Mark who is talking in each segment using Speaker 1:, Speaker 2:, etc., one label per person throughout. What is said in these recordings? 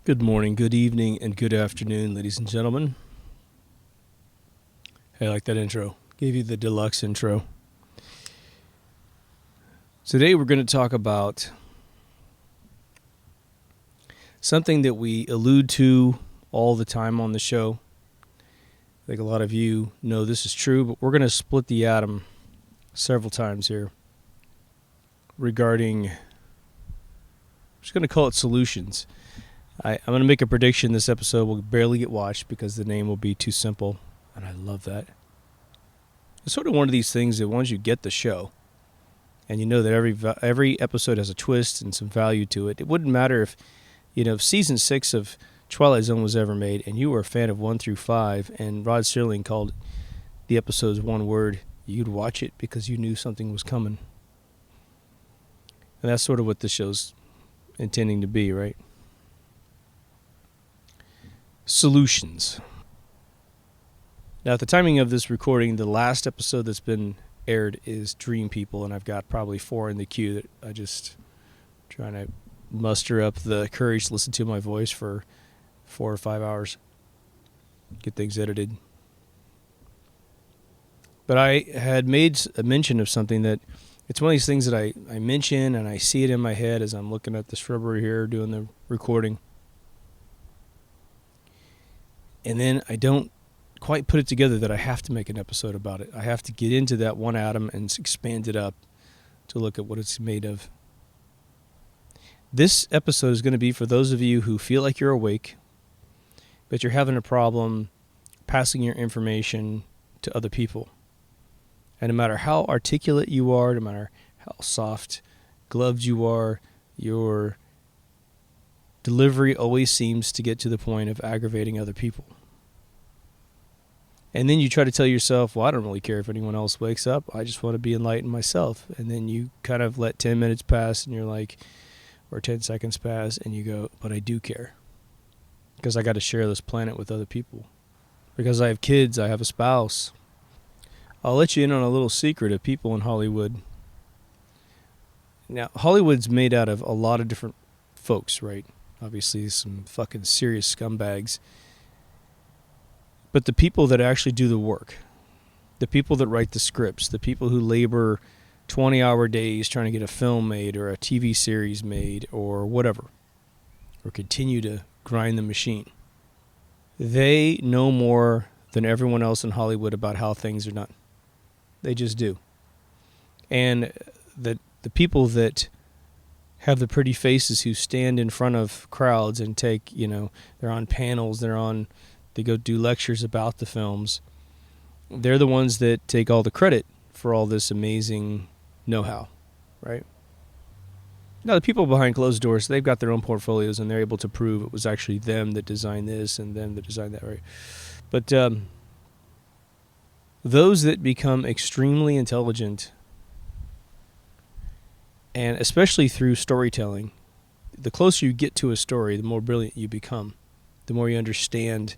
Speaker 1: Good morning, good evening, and good afternoon, ladies and gentlemen. Hey, I like that intro. Gave you the deluxe intro. Today we're going to talk about something that we allude to all the time on the show. I think a lot of you know this is true, but we're going to split the atom several times here regarding, I'm just going to call it solutions. I'm going to make a prediction this episode will barely get watched because the name will be too simple, and I love that. It's sort of one of these things that once you get the show, and you know that every episode has a twist and some value to it, it wouldn't matter if, if season 6 of Twilight Zone was ever made and you were a fan of 1 through 5 and Rod Serling called the episodes one word, you'd watch it because you knew something was coming. And that's sort of what this show's intending to be, right? Solutions. Now, at the timing of this recording, the last episode that's been aired is Dream People, and I've got probably 4 in the queue that I just trying to muster up the courage to listen to my voice for 4 or 5 hours, get things edited. But I had made a mention of something that it's one of these things that I mention and I see it in my head as I'm looking at the shrubbery here doing the recording. And then I don't quite put it together that I have to make an episode about it. I have to get into that one atom and expand it up to look at what it's made of. This episode is going to be for those of you who feel like you're awake, but you're having a problem passing your information to other people. And no matter how articulate you are, no matter how soft gloved you are, your delivery always seems to get to the point of aggravating other people. And then you try to tell yourself, well, I don't really care if anyone else wakes up. I just want to be enlightened myself. And then you kind of let 10 minutes pass and you're like, or 10 seconds pass and you go, but I do care. Because I got to share this planet with other people. Because I have kids, I have a spouse. I'll let you in on a little secret of people in Hollywood. Now, Hollywood's made out of a lot of different folks, right? Obviously, some fucking serious scumbags. But the people that actually do the work, the people that write the scripts, the people who labor 20-hour days trying to get a film made or a TV series made or whatever, or continue to grind the machine, they know more than everyone else in Hollywood about how things are done. They just do. And the people that have the pretty faces who stand in front of crowds and take, they're on panels, they go do lectures about the films. They're the ones that take all the credit for all this amazing know-how, right? Now, the people behind closed doors, they've got their own portfolios and they're able to prove it was actually them that designed this and them that designed that, right? But those that become extremely intelligent, and especially through storytelling, the closer you get to a story, the more brilliant you become, the more you understand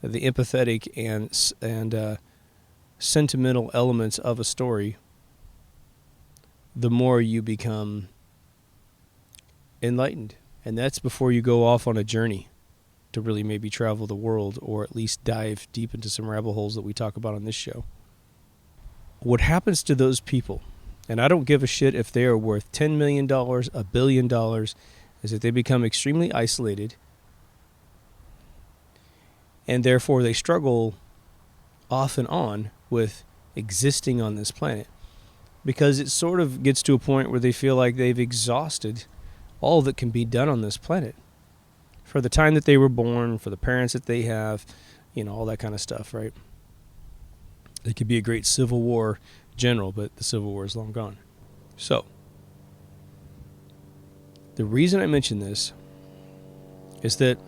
Speaker 1: the empathetic and sentimental elements of a story, the more you become enlightened. And that's before you go off on a journey to really maybe travel the world or at least dive deep into some rabbit holes that we talk about on this show. What happens to those people, and I don't give a shit if they are worth $10 million, $1 billion, is that they become extremely isolated. And therefore they struggle off and on with existing on this planet. Because it sort of gets to a point where they feel like they've exhausted all that can be done on this planet. For the time that they were born, for the parents that they have, all that kind of stuff, right? They could be a great Civil War general, but the Civil War is long gone. So, the reason I mention this is that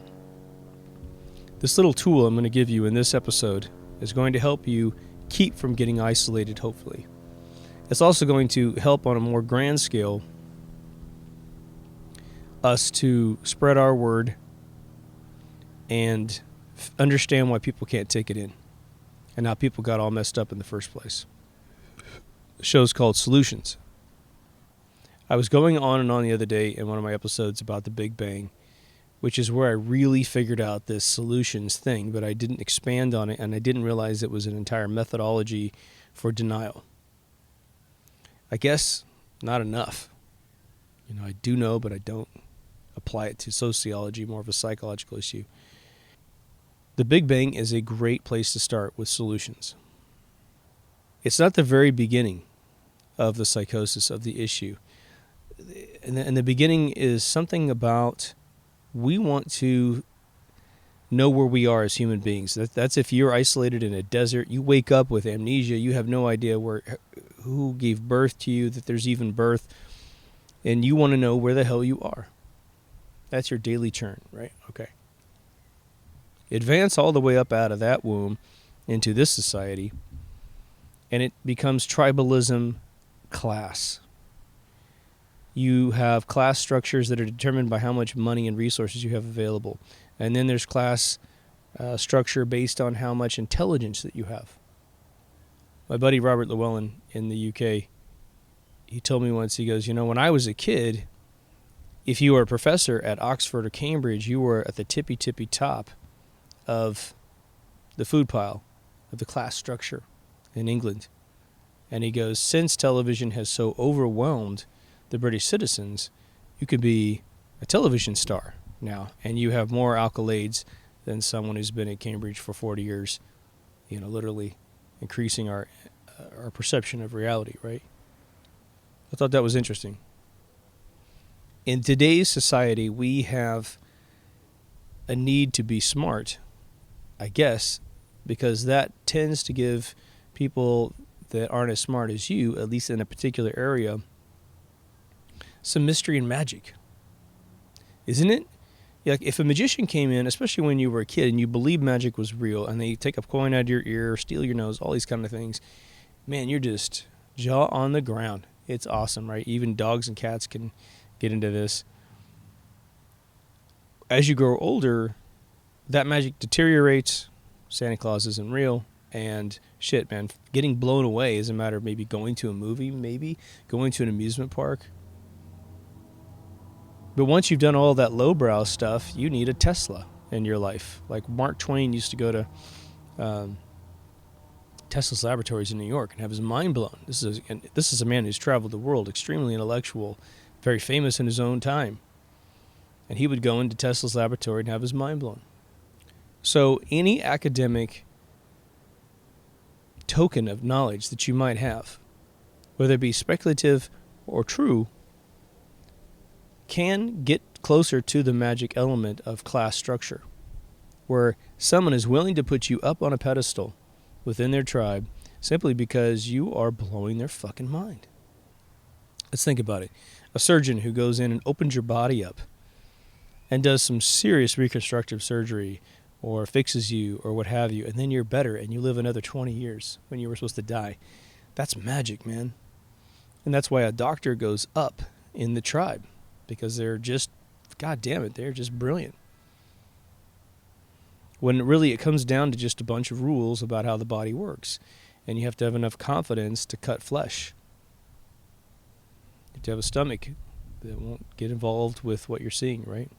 Speaker 1: this little tool I'm going to give you in this episode is going to help you keep from getting isolated, hopefully. It's also going to help on a more grand scale us to spread our word and understand why people can't take it in and how people got all messed up in the first place. The show's called Solutions. I was going on and on the other day in one of my episodes about the Big Bang, which is where I really figured out this solutions thing, but I didn't expand on it, and I didn't realize it was an entire methodology for denial. I guess not enough. I do know, but I don't apply it to sociology, more of a psychological issue. The Big Bang is a great place to start with solutions. It's not the very beginning of the psychosis of the issue. And the beginning is something about we want to know where we are as human beings. That's if you're isolated in a desert, you wake up with amnesia, you have no idea who gave birth to you, that there's even birth, and you want to know where the hell you are. That's your daily churn, right? Okay. Advance all the way up out of that womb into this society, and it becomes tribalism, class. You have class structures that are determined by how much money and resources you have available. And then there's class structure based on how much intelligence that you have. My buddy Robert Llewellyn in the UK, he told me once, he goes, when I was a kid, if you were a professor at Oxford or Cambridge, you were at the tippy top of the food pile of the class structure in England. And he goes, since television has so overwhelmed the British citizens, you could be a television star now, and you have more accolades than someone who's been at Cambridge for 40 years, literally increasing our perception of reality, right? I thought that was interesting. In today's society, we have a need to be smart, I guess, because that tends to give people that aren't as smart as you, at least in a particular area, some mystery and magic. Isn't it? Like if a magician came in, especially when you were a kid and you believed magic was real, and they take a coin out of your ear, steal your nose, all these kind of things, man, you're just jaw on the ground. It's awesome, right? Even dogs and cats can get into this. As you grow older, that magic deteriorates. Santa Claus isn't real. And shit, man, getting blown away is a matter of maybe going to a movie, maybe going to an amusement park. But once you've done all that lowbrow stuff, you need a Tesla in your life. Like Mark Twain used to go to Tesla's laboratories in New York and have his mind blown. This is a man who's traveled the world, extremely intellectual, very famous in his own time. And he would go into Tesla's laboratory and have his mind blown. So any academic token of knowledge that you might have, whether it be speculative or true, can get closer to the magic element of class structure, where someone is willing to put you up on a pedestal within their tribe simply because you are blowing their fucking mind. Let's think about it. A surgeon who goes in and opens your body up and does some serious reconstructive surgery or fixes you or what have you, and then you're better and you live another 20 years when you were supposed to die. That's magic, man. And that's why a doctor goes up in the tribe, because they're just, God damn it, they're just brilliant. When really it comes down to just a bunch of rules about how the body works, and you have to have enough confidence to cut flesh. You have to have a stomach that won't get involved with what you're seeing, right?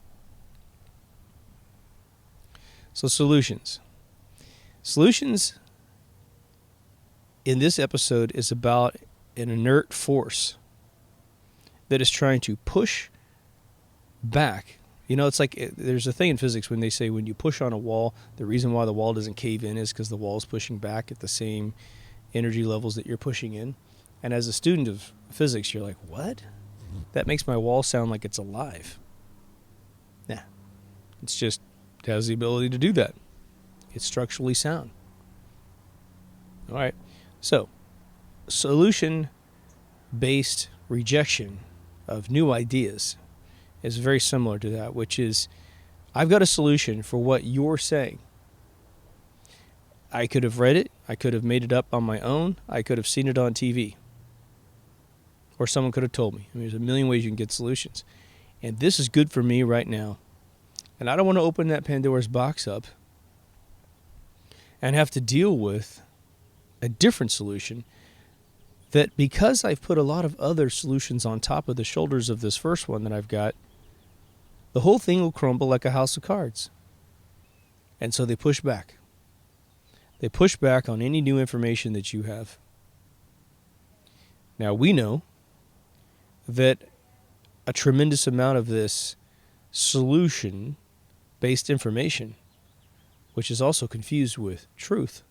Speaker 1: So solutions. Solutions in this episode is about an inert force that is trying to push back. It's like there's a thing in physics when they say when you push on a wall, the reason why the wall doesn't cave in is because the wall is pushing back at the same energy levels that you're pushing in. And as a student of physics, you're like, what? That makes my wall sound like it's alive. Nah, it's just, it has the ability to do that. It's structurally sound. All right. So, solution-based rejection of new ideas is very similar to that, which is, I've got a solution for what you're saying. I could have read it. I could have made it up on my own. I could have seen it on TV. Or someone could have told me. There's a million ways you can get solutions. And this is good for me right now. And I don't want to open that Pandora's box up and have to deal with a different solution that, because I've put a lot of other solutions on top of the shoulders of this first one that I've got, the whole thing will crumble like a house of cards. And so they push back. They push back on any new information that you have. Now, we know that a tremendous amount of this solution-based information, which is also confused with truth,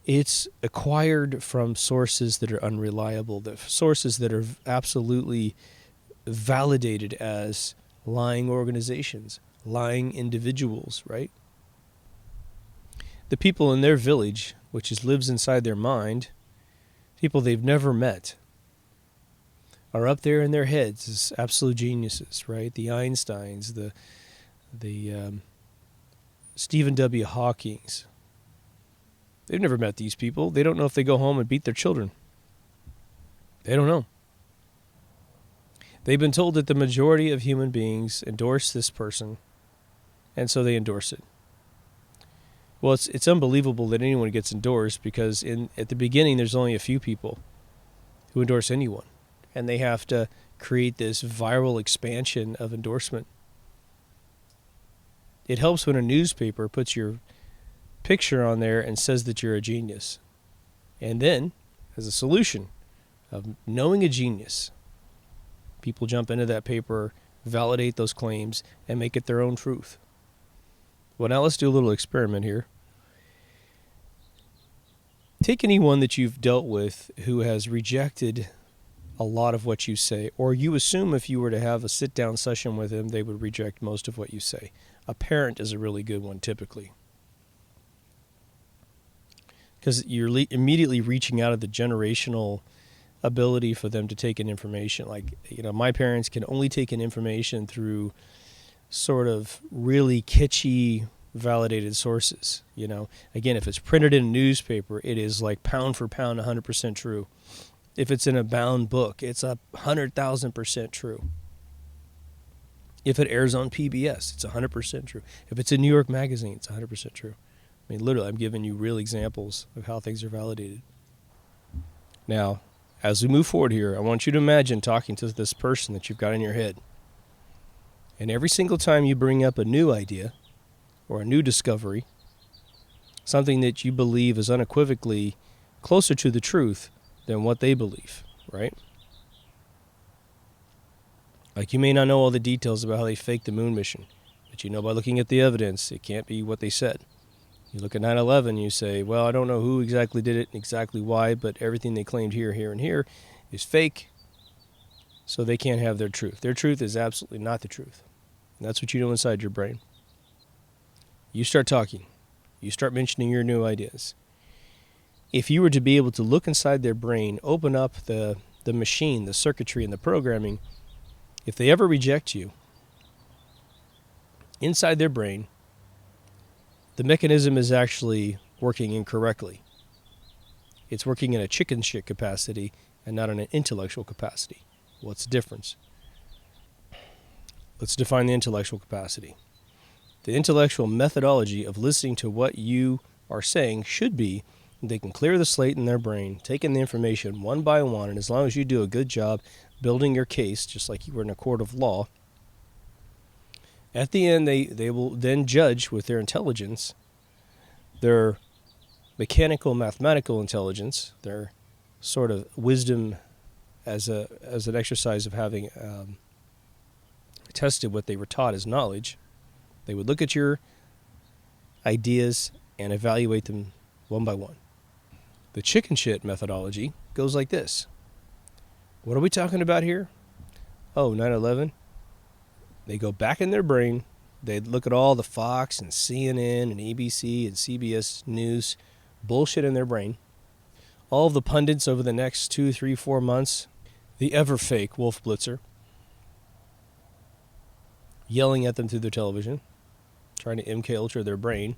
Speaker 1: it's acquired from sources that are unreliable, the sources that are absolutely validated as lying organizations, lying individuals, right? The people in their village, which lives inside their mind, people they've never met, are up there in their heads as absolute geniuses, right? The Einsteins, the Stephen W. Hawkings. They've never met these people. They don't know if they go home and beat their children. They don't know. They've been told that the majority of human beings endorse this person, and so they endorse it. Well, it's unbelievable that anyone gets endorsed, because at the beginning there's only a few people who endorse anyone, and they have to create this viral expansion of endorsement. It helps when a newspaper puts your picture on there and says that you're a genius. And then, as a solution of knowing a genius, people jump into that paper, validate those claims, and make it their own truth. Well, now let's do a little experiment here. Take anyone that you've dealt with who has rejected a lot of what you say, or you assume if you were to have a sit-down session with them, they would reject most of what you say. A parent is a really good one, typically, because you're immediately reaching out of the generational ability for them to take in information. Like, my parents can only take in information through sort of really kitschy, validated sources. Again, if it's printed in a newspaper, it is like pound for pound 100% true. If it's in a bound book, it's 100,000% true. If it airs on PBS, it's 100% true. If it's in New York Magazine, it's 100% true. I mean, literally, I'm giving you real examples of how things are validated. Now, as we move forward here, I want you to imagine talking to this person that you've got in your head. And every single time you bring up a new idea or a new discovery, something that you believe is unequivocally closer to the truth than what they believe, right? Like, you may not know all the details about how they faked the moon mission, but you know by looking at the evidence, it can't be what they said. You look at 9/11, you say, well, I don't know who exactly did it and exactly why, but everything they claimed here, here, and here is fake, so they can't have their truth. Their truth is absolutely not the truth. And that's what you know inside your brain. You start talking. You start mentioning your new ideas. If you were to be able to look inside their brain, open up the machine, the circuitry, and the programming, if they ever reject you, inside their brain, the mechanism is actually working incorrectly. It's working in a chicken shit capacity and not in an intellectual capacity. What's the difference? Let's define the intellectual capacity. The intellectual methodology of listening to what you are saying should be they can clear the slate in their brain, take in the information one by one, and as long as you do a good job building your case, just like you were in a court of law, at the end they will then judge with their intelligence, their mechanical mathematical intelligence, their sort of wisdom as an exercise of having tested what they were taught as knowledge. They would look at your ideas and evaluate them one by one. The chicken shit methodology goes like this. What are we talking about here? Oh, 9/11. They go back in their brain. They look at all the Fox and CNN and ABC and CBS News bullshit in their brain. All of the pundits over the next 2, 3, 4 months, the ever fake Wolf Blitzer, yelling at them through their television, trying to MK Ultra their brain.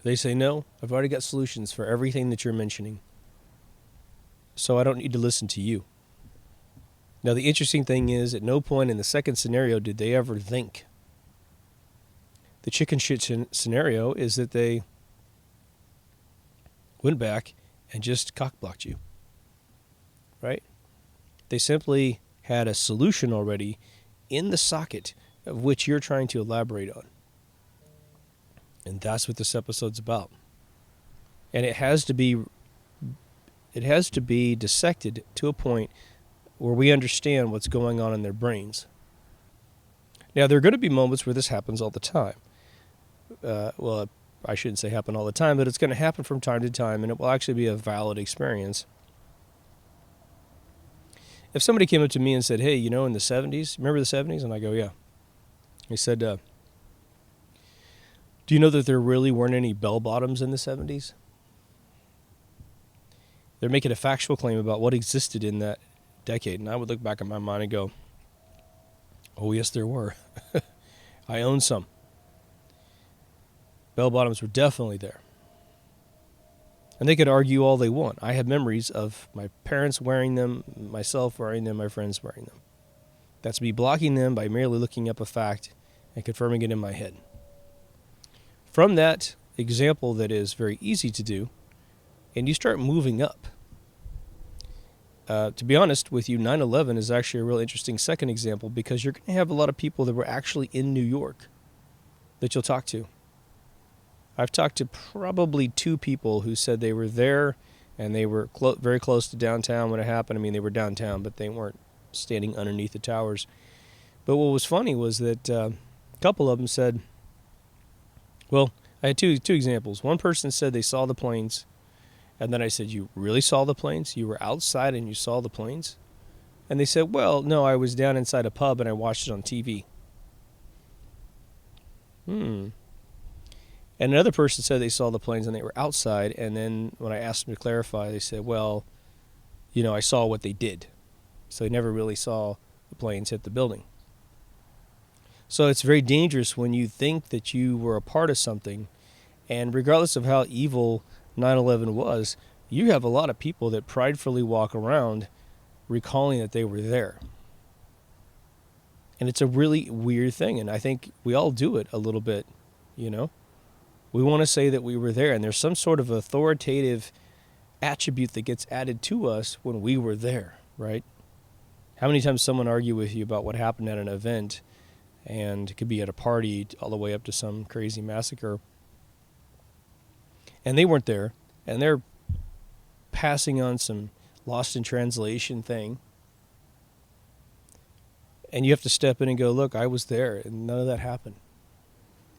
Speaker 1: They say, no, I've already got solutions for everything that you're mentioning, so I don't need to listen to you. Now, the interesting thing is, at no point in the second scenario did they ever think. The chicken shit scenario is that they went back and just cockblocked you, right? They simply had a solution already in the socket of which you're trying to elaborate on. And that's what this episode's about. And it has to be dissected to a point where we understand what's going on in their brains. Now, there are going to be moments where this happens all the time. Well, I shouldn't say happen all the time, but it's going to happen from time to time, and it will actually be a valid experience. If somebody came up to me and said, hey, in the 70s, remember the 70s? And I go, yeah. He said, do you know that there really weren't any bell-bottoms in the 70s? They're making a factual claim about what existed in that decade. And I would look back at my mind and go, oh, yes, there were. I own some. Bell-bottoms were definitely there. And they could argue all they want. I have memories of my parents wearing them, myself wearing them, my friends wearing them. That's me blocking them by merely looking up a fact and confirming it in my head. From that example that is very easy to do, and you start moving up. To be honest with you, 9/11 is actually a real interesting second example because you're going to have a lot of people that were actually in New York that you'll talk to. I've talked to probably 2 people who said they were there and they were very close to downtown when it happened. I mean, they were downtown, but they weren't standing underneath the towers. But what was funny was that a couple of them said, well, I had two examples. One person said they saw the planes, and then I said, you really saw the planes? You were outside and you saw the planes? And they said, well, no, I was down inside a pub and I watched it on TV. And another person said they saw the planes and they were outside, and then when I asked them to clarify, they said, well, I saw what they did. So they never really saw the planes hit the building. So it's very dangerous when you think that you were a part of something, and regardless of how evil 9/11 was, you have a lot of people that pridefully walk around recalling that they were there. And it's a really weird thing, and I think we all do it a little bit, We want to say that we were there, and there's some sort of authoritative attribute that gets added to us when we were there, right? How many times someone argue with you about what happened at an event, and it could be at a party all the way up to some crazy massacre, and they weren't there, and they're passing on some lost in translation thing, and you have to step in and go, look, I was there, and none of that happened.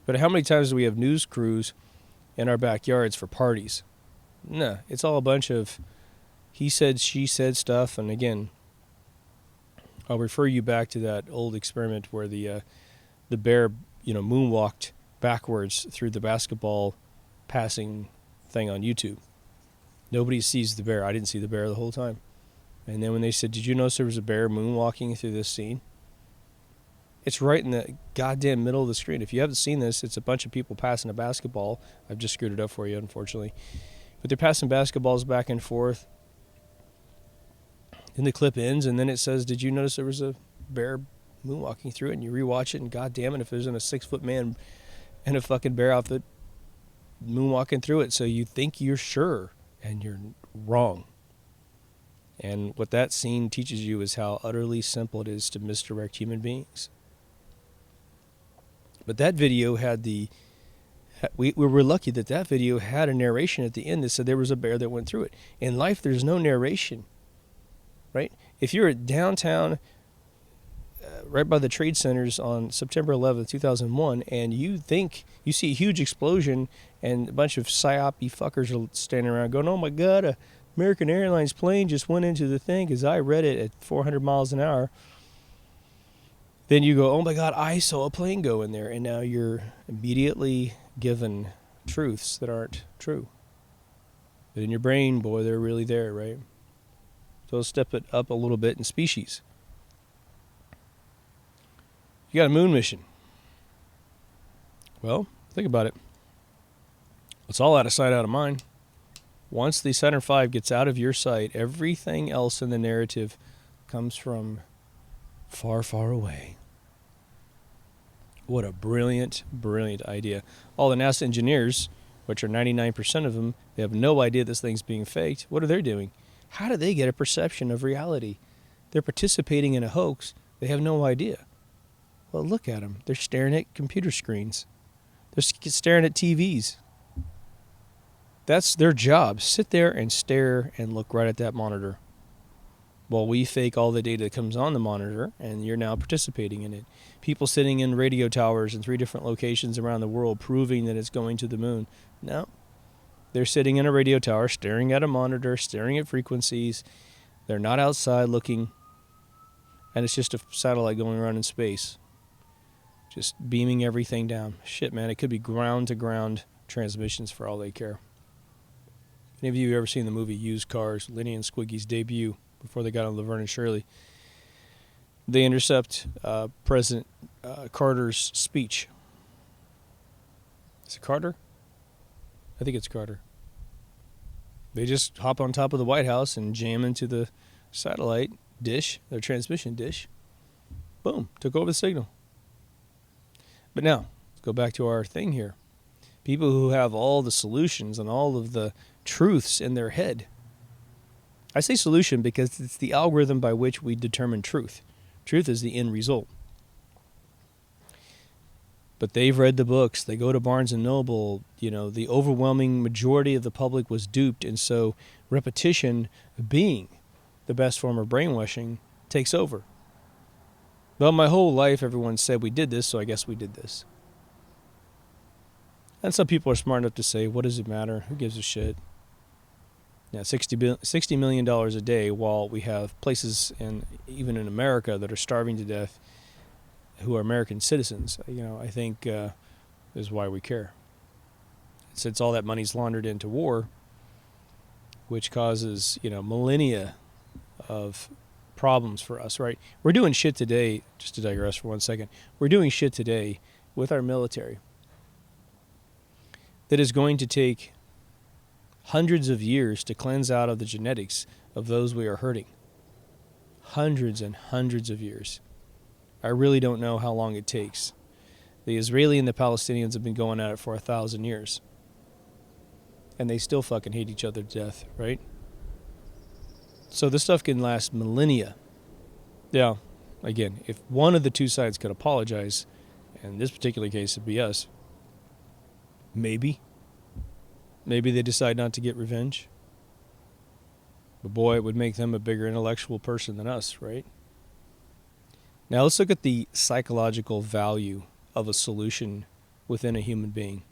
Speaker 1: But how many times do we have news crews in our backyards for parties? No, it's all a bunch of he said, she said stuff. And again, I'll refer you back to that old experiment where the bear, moonwalked backwards through the basketball passing thing on YouTube. Nobody sees the bear. I didn't see the bear the whole time. And then when they said, did you notice there was a bear moonwalking through this scene? It's right in the goddamn middle of the screen. If you haven't seen this, it's a bunch of people passing a basketball. I've just screwed it up for you, unfortunately. But they're passing basketballs back and forth. Then the clip ends, and then it says, did you notice there was a bear moonwalking through it? And you rewatch it, and goddamn it, if there's a 6-foot man and a fucking bear outfit moonwalking through it. So you think you're sure, and you're wrong. And what that scene teaches you is how utterly simple it is to misdirect human beings. But that video had we were lucky that video had a narration at the end that said there was a bear that went through it. In life, there's no narration, right? If you're at downtown, right by the trade centers on September 11th, 2001, and you think you see a huge explosion and a bunch of psyopy fuckers are standing around going, oh my God, a American Airlines plane just went into the thing because I read it at 400 miles an hour. Then you go, oh my God, I saw a plane go in there. And now you're immediately given truths that aren't true. But in your brain, boy, they're really there, right? So let's step it up a little bit in species. You got a moon mission. Well, think about it. It's all out of sight, out of mind. Once the Saturn V gets out of your sight, everything else in the narrative comes from far, far away. What a brilliant, brilliant idea. All the NASA engineers, which are 99% of them, they have no idea this thing's being faked. What are they doing? How do they get a perception of reality? They're participating in a hoax. They have no idea. Well, look at them. They're staring at computer screens. They're staring at TVs. That's their job. Sit there and stare and look right at that monitor while we fake all the data that comes on the monitor, and you're now participating in it. People sitting in radio towers in 3 different locations around the world proving that it's going to the moon. No. They're sitting in a radio tower, staring at a monitor, staring at frequencies. They're not outside looking, and it's just a satellite going around in space, just beaming everything down. Shit, man, it could be ground-to-ground transmissions for all they care. Any of you ever seen the movie Used Cars, Lenny and Squiggy's debut before they got on Laverne and Shirley? They intercept President Carter's speech. Is it Carter? I think it's Carter. They just hop on top of the White House and jam into the satellite dish, their transmission dish. Boom, took over the signal. But now, let's go back to our thing here. People who have all the solutions and all of the truths in their head. I say solution because it's the algorithm by which we determine truth. Truth is the end result. But they've read the books. They go to Barnes & Noble. You know, the overwhelming majority of the public was duped. And so repetition, being the best form of brainwashing, takes over. Well, my whole life, everyone said we did this, so I guess we did this. And some people are smart enough to say, what does it matter? Who gives a shit? Yeah, $60 million a day, while we have places, even in America, that are starving to death, who are American citizens. You know, I think is why we care. Since all that money's laundered into war, which causes, millennia of problems for us, right? We're doing shit today, just to digress for 1 second, we're doing shit today with our military that is going to take hundreds of years to cleanse out of the genetics of those we are hurting. Hundreds and hundreds of years. I really don't know how long it takes. The Israeli and the Palestinians have been going at it for 1,000 years. And they still fucking hate each other to death, right? So this stuff can last millennia. Yeah, again, if one of the two sides could apologize, and in this particular case it'd be us, maybe they decide not to get revenge. But boy, it would make them a bigger intellectual person than us, right? Now let's look at the psychological value of a solution within a human being.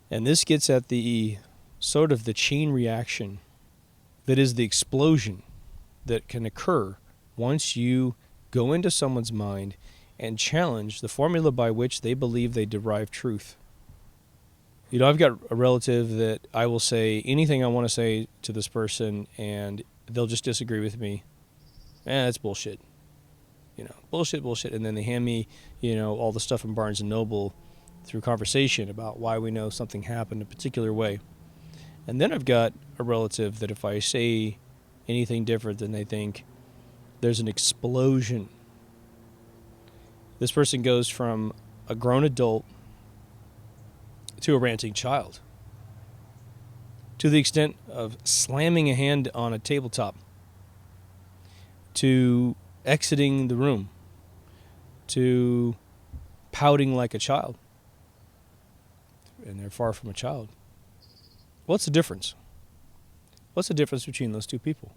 Speaker 1: And this gets at the sort of the chain reaction that is the explosion that can occur once you go into someone's mind and challenge the formula by which they believe they derive truth. You know, I've got a relative that I will say anything I want to say to this person and they'll just disagree with me. That's bullshit. Bullshit. And then they hand me, all the stuff from Barnes & Noble through conversation about why we know something happened a particular way. And then I've got a relative that if I say anything different than they think, there's an explosion. This person goes from a grown adult to a ranting child, to the extent of slamming a hand on a tabletop, to exiting the room, to pouting like a child. And they're far from a child. What's the difference? What's the difference between those two people?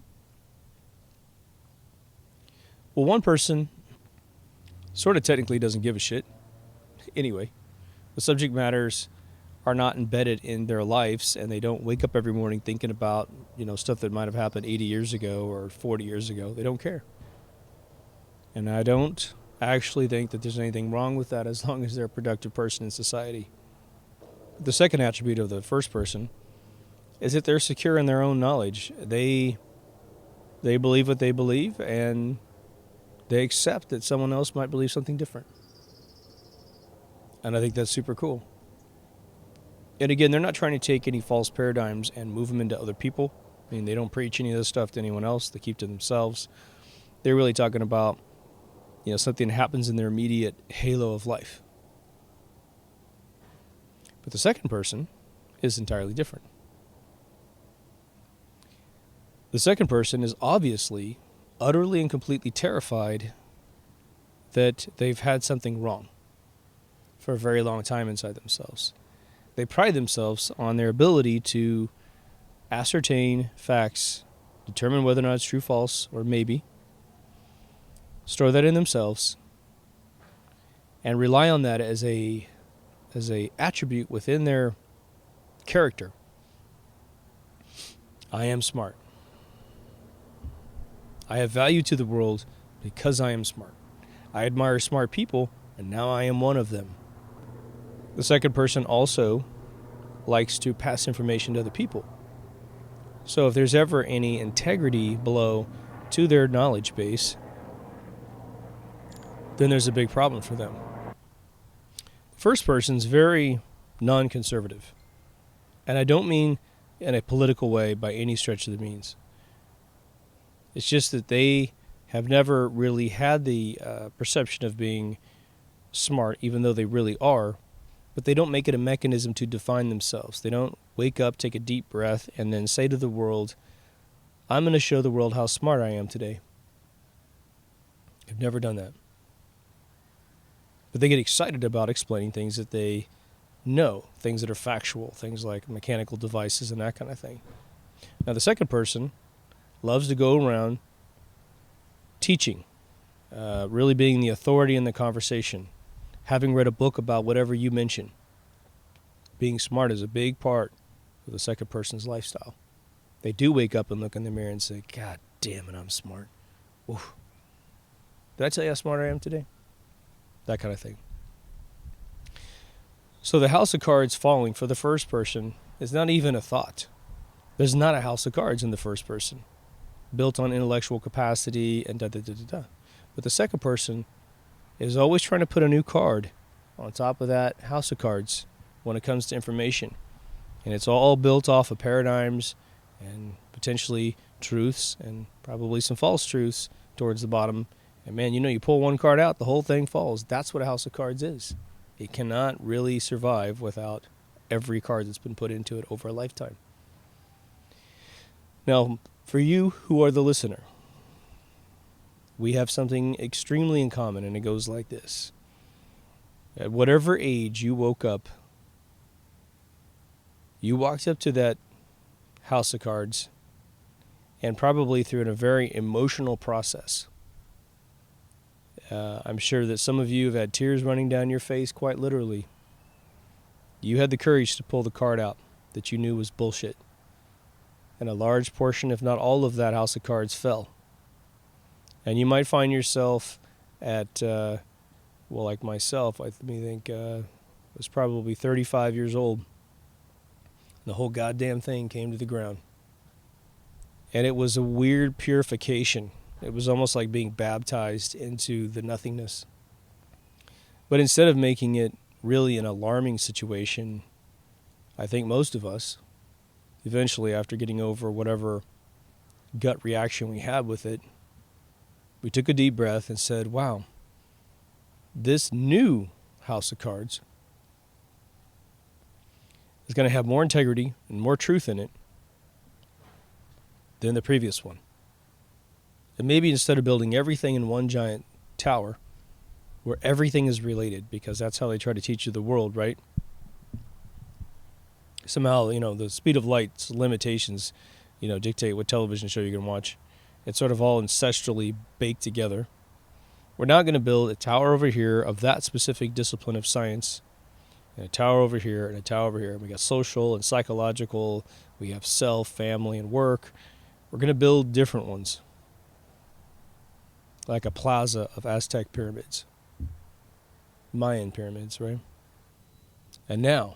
Speaker 1: Well, one person sort of technically doesn't give a shit. Anyway, the subject matters are not embedded in their lives, and they don't wake up every morning thinking about, stuff that might have happened 80 years ago or 40 years ago. They don't care. And I don't actually think that there's anything wrong with that as long as they're a productive person in society. The second attribute of the first person is that they're secure in their own knowledge. They believe what they believe, and they accept that someone else might believe something different. And I think that's super cool. And again, they're not trying to take any false paradigms and move them into other people. I mean, they don't preach any of this stuff to anyone else. They keep to themselves. They're really talking about, something that happens in their immediate halo of life. But the second person is entirely different. The second person is obviously, utterly and completely terrified that they've had something wrong for a very long time inside themselves. They pride themselves on their ability to ascertain facts, determine whether or not it's true, false, or maybe, store that in themselves, and rely on that as a attribute within their character. I am smart. I have value to the world because I am smart. I admire smart people, and now I am one of them. The second person also likes to pass information to other people. So if there's ever any integrity blow to their knowledge base, then there's a big problem for them. The first person's very non-conservative. And I don't mean in a political way by any stretch of the means. It's just that they have never really had the perception of being smart, even though they really are, but they don't make it a mechanism to define themselves. They don't wake up, take a deep breath, and then say to the world, I'm going to show the world how smart I am today. I've never done that. But they get excited about explaining things that they know, things that are factual, things like mechanical devices and that kind of thing. Now, the second person loves to go around teaching, really being the authority in the conversation, having read a book about whatever you mention. Being smart is a big part of the second person's lifestyle. They do wake up and look in the mirror and say, God damn it, I'm smart. Oof. Did I tell you how smart I am today? That kind of thing. So the house of cards falling for the first person is not even a thought. There's not a house of cards in the first person, built on intellectual capacity and da-da-da-da-da. But the second person is always trying to put a new card on top of that house of cards when it comes to information. And it's all built off of paradigms and potentially truths and probably some false truths towards the bottom. And man, you pull one card out, the whole thing falls. That's what a house of cards is. It cannot really survive without every card that's been put into it over a lifetime. Now, for you who are the listener, we have something extremely in common, and it goes like this. At whatever age you woke up, you walked up to that house of cards, and probably through a very emotional process. I'm sure that some of you have had tears running down your face, quite literally. You had the courage to pull the card out that you knew was bullshit. And a large portion, if not all of that house of cards fell. And you might find yourself at, like myself, I think was probably 35 years old. The whole goddamn thing came to the ground. And it was a weird purification. It was almost like being baptized into the nothingness. But instead of making it really an alarming situation, I think most of us, eventually after getting over whatever gut reaction we had with it, we took a deep breath and said, wow, this new house of cards is going to have more integrity and more truth in it than the previous one. And maybe instead of building everything in one giant tower where everything is related, because that's how they try to teach you the world, right? Somehow, the speed of light's limitations, dictate what television show you can watch. It's sort of all ancestrally baked together. We're now going to build a tower over here of that specific discipline of science, and a tower over here, and a tower over here. And we got social and psychological. We have self, family, and work. We're going to build different ones, like a plaza of Aztec pyramids, Mayan pyramids, right? And now,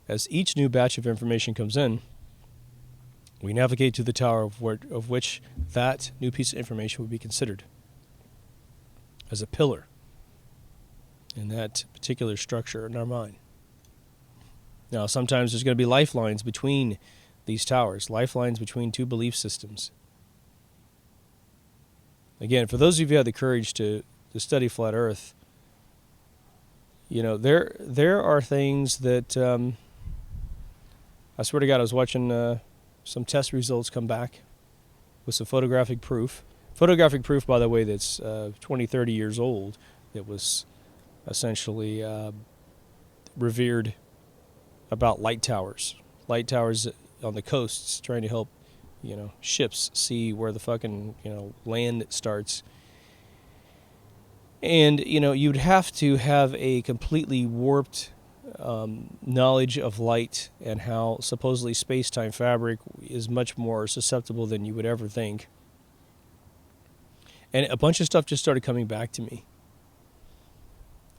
Speaker 1: as each new batch of information comes in, we navigate to the tower of which that new piece of information would be considered as a pillar in that particular structure in our mind. Now, sometimes there's going to be lifelines between these towers, lifelines between two belief systems. Again, for those of you who have the courage to study flat Earth, there are things that I swear to God, I was watching some test results come back with some photographic proof Photographic proof, by the way, that's 20, 30 years old, that was essentially revered about light towers. Light towers on the coasts trying to help, ships see where the fucking, land starts. And, you'd have to have a completely warped knowledge of light and how supposedly space-time fabric is much more susceptible than you would ever think. And a bunch of stuff just started coming back to me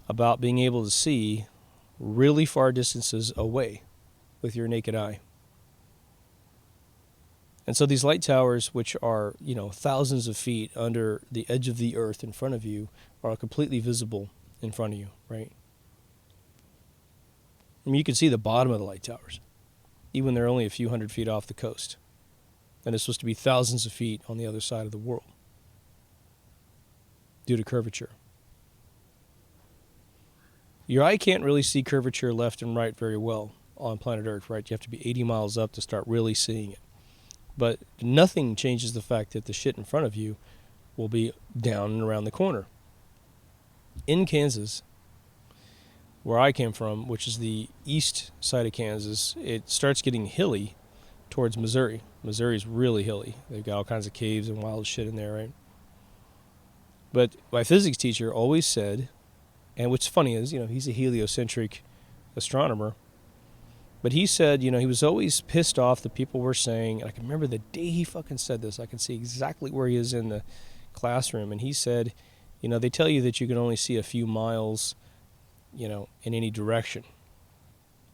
Speaker 1: about being able to see really far distances away with your naked eye. And so these light towers, which are, thousands of feet under the edge of the earth in front of you, are completely visible in front of you, right? I mean, you can see the bottom of the light towers, even when they're only a few hundred feet off the coast. And it's supposed to be thousands of feet on the other side of the world due to curvature. Your eye can't really see curvature left and right very well on planet Earth, right? You have to be 80 miles up to start really seeing it. But nothing changes the fact that the shit in front of you will be down and around the corner. In Kansas, where I came from, which is the east side of Kansas, it starts getting hilly towards Missouri. Missouri's really hilly. They've got all kinds of caves and wild shit in there, right? But my physics teacher always said, and what's funny is, he's a heliocentric astronomer, but he said, he was always pissed off that people were saying, and I can remember the day he fucking said this, I can see exactly where he is in the classroom, and he said, they tell you that you can only see a few miles, in any direction.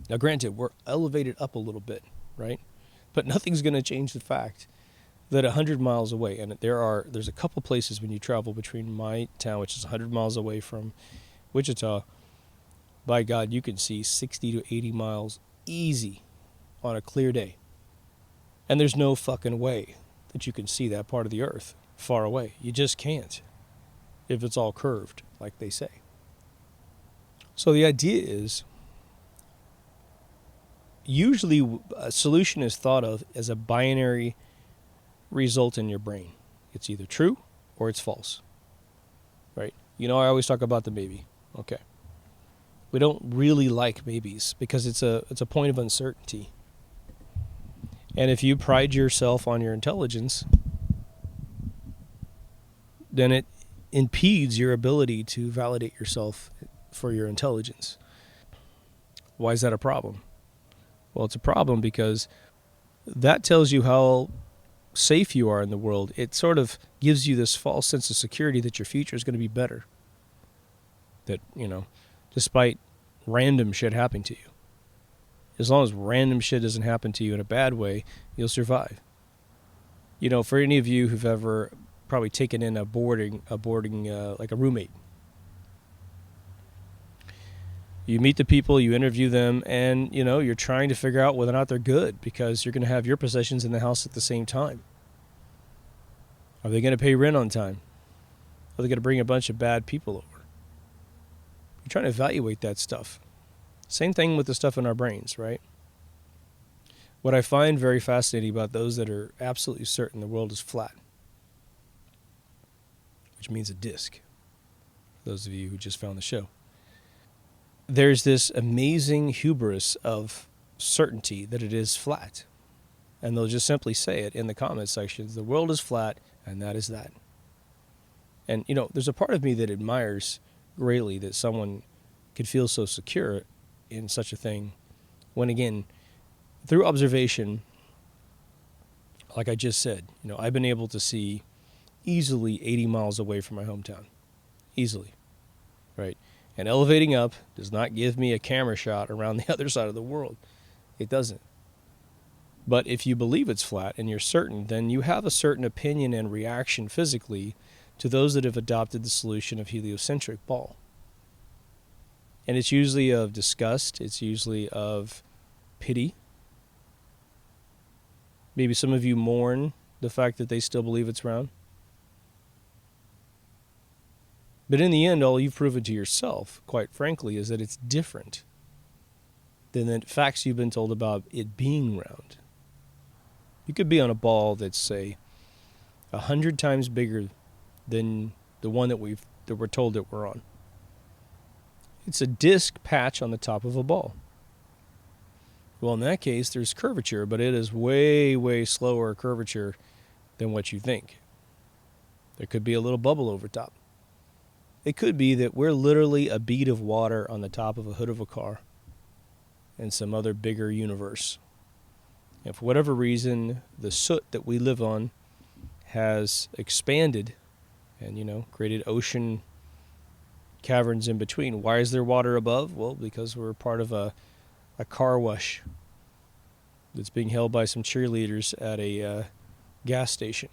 Speaker 1: Now, granted, we're elevated up a little bit, right? But nothing's going to change the fact that 100 miles away, and there's a couple places when you travel between my town, which is 100 miles away from Wichita, by God, you can see 60 to 80 miles easy on a clear day. And there's no fucking way that you can see that part of the earth far away. You just can't if it's all curved, like they say. So the idea is, usually a solution is thought of as a binary result in your brain. It's either true or it's false, right? I always talk about the maybe. Okay. We don't really like maybes because it's a point of uncertainty. And if you pride yourself on your intelligence, then it impedes your ability to validate yourself for your intelligence. Why is that a problem? Well, it's a problem because that tells you how safe you are in the world. It sort of gives you this false sense of security that your future is going to be better. That, despite random shit happening to you. As long as random shit doesn't happen to you in a bad way, you'll survive. For any of you who've ever probably taken in a boarding like a roommate. You meet the people, you interview them, and, you're trying to figure out whether or not they're good because you're going to have your possessions in the house at the same time. Are they going to pay rent on time? Are they going to bring a bunch of bad people over? You're trying to evaluate that stuff. Same thing with the stuff in our brains, right? What I find very fascinating about those that are absolutely certain the world is flat, which means a disc, for those of you who just found the show. There's this amazing hubris of certainty that it is flat. And they'll just simply say it in the comment sections. The world is flat, and that is that. And, there's a part of me that admires greatly that someone could feel so secure in such a thing when, again, through observation, like I just said, I've been able to see easily 80 miles away from my hometown. Easily. Right? And elevating up does not give me a camera shot around the other side of the world. It doesn't. But if you believe it's flat and you're certain, then you have a certain opinion and reaction physically to those that have adopted the solution of heliocentric ball. And it's usually of disgust. It's usually of pity. Maybe some of you mourn the fact that they still believe it's round. But in the end, all you've proven to yourself, quite frankly, is that it's different than the facts you've been told about it being round. You could be on a ball that's, say, 100 times bigger than the one that we're told that we're on. It's a disc patch on the top of a ball. Well, in that case, there's curvature, but it is way, way slower curvature than what you think. There could be a little bubble over top. It could be that we're literally a bead of water on the top of a hood of a car in some other bigger universe. And for whatever reason, the soot that we live on has expanded and, created ocean caverns in between. Why is there water above? Well, because we're part of a car wash that's being held by some cheerleaders at a gas station.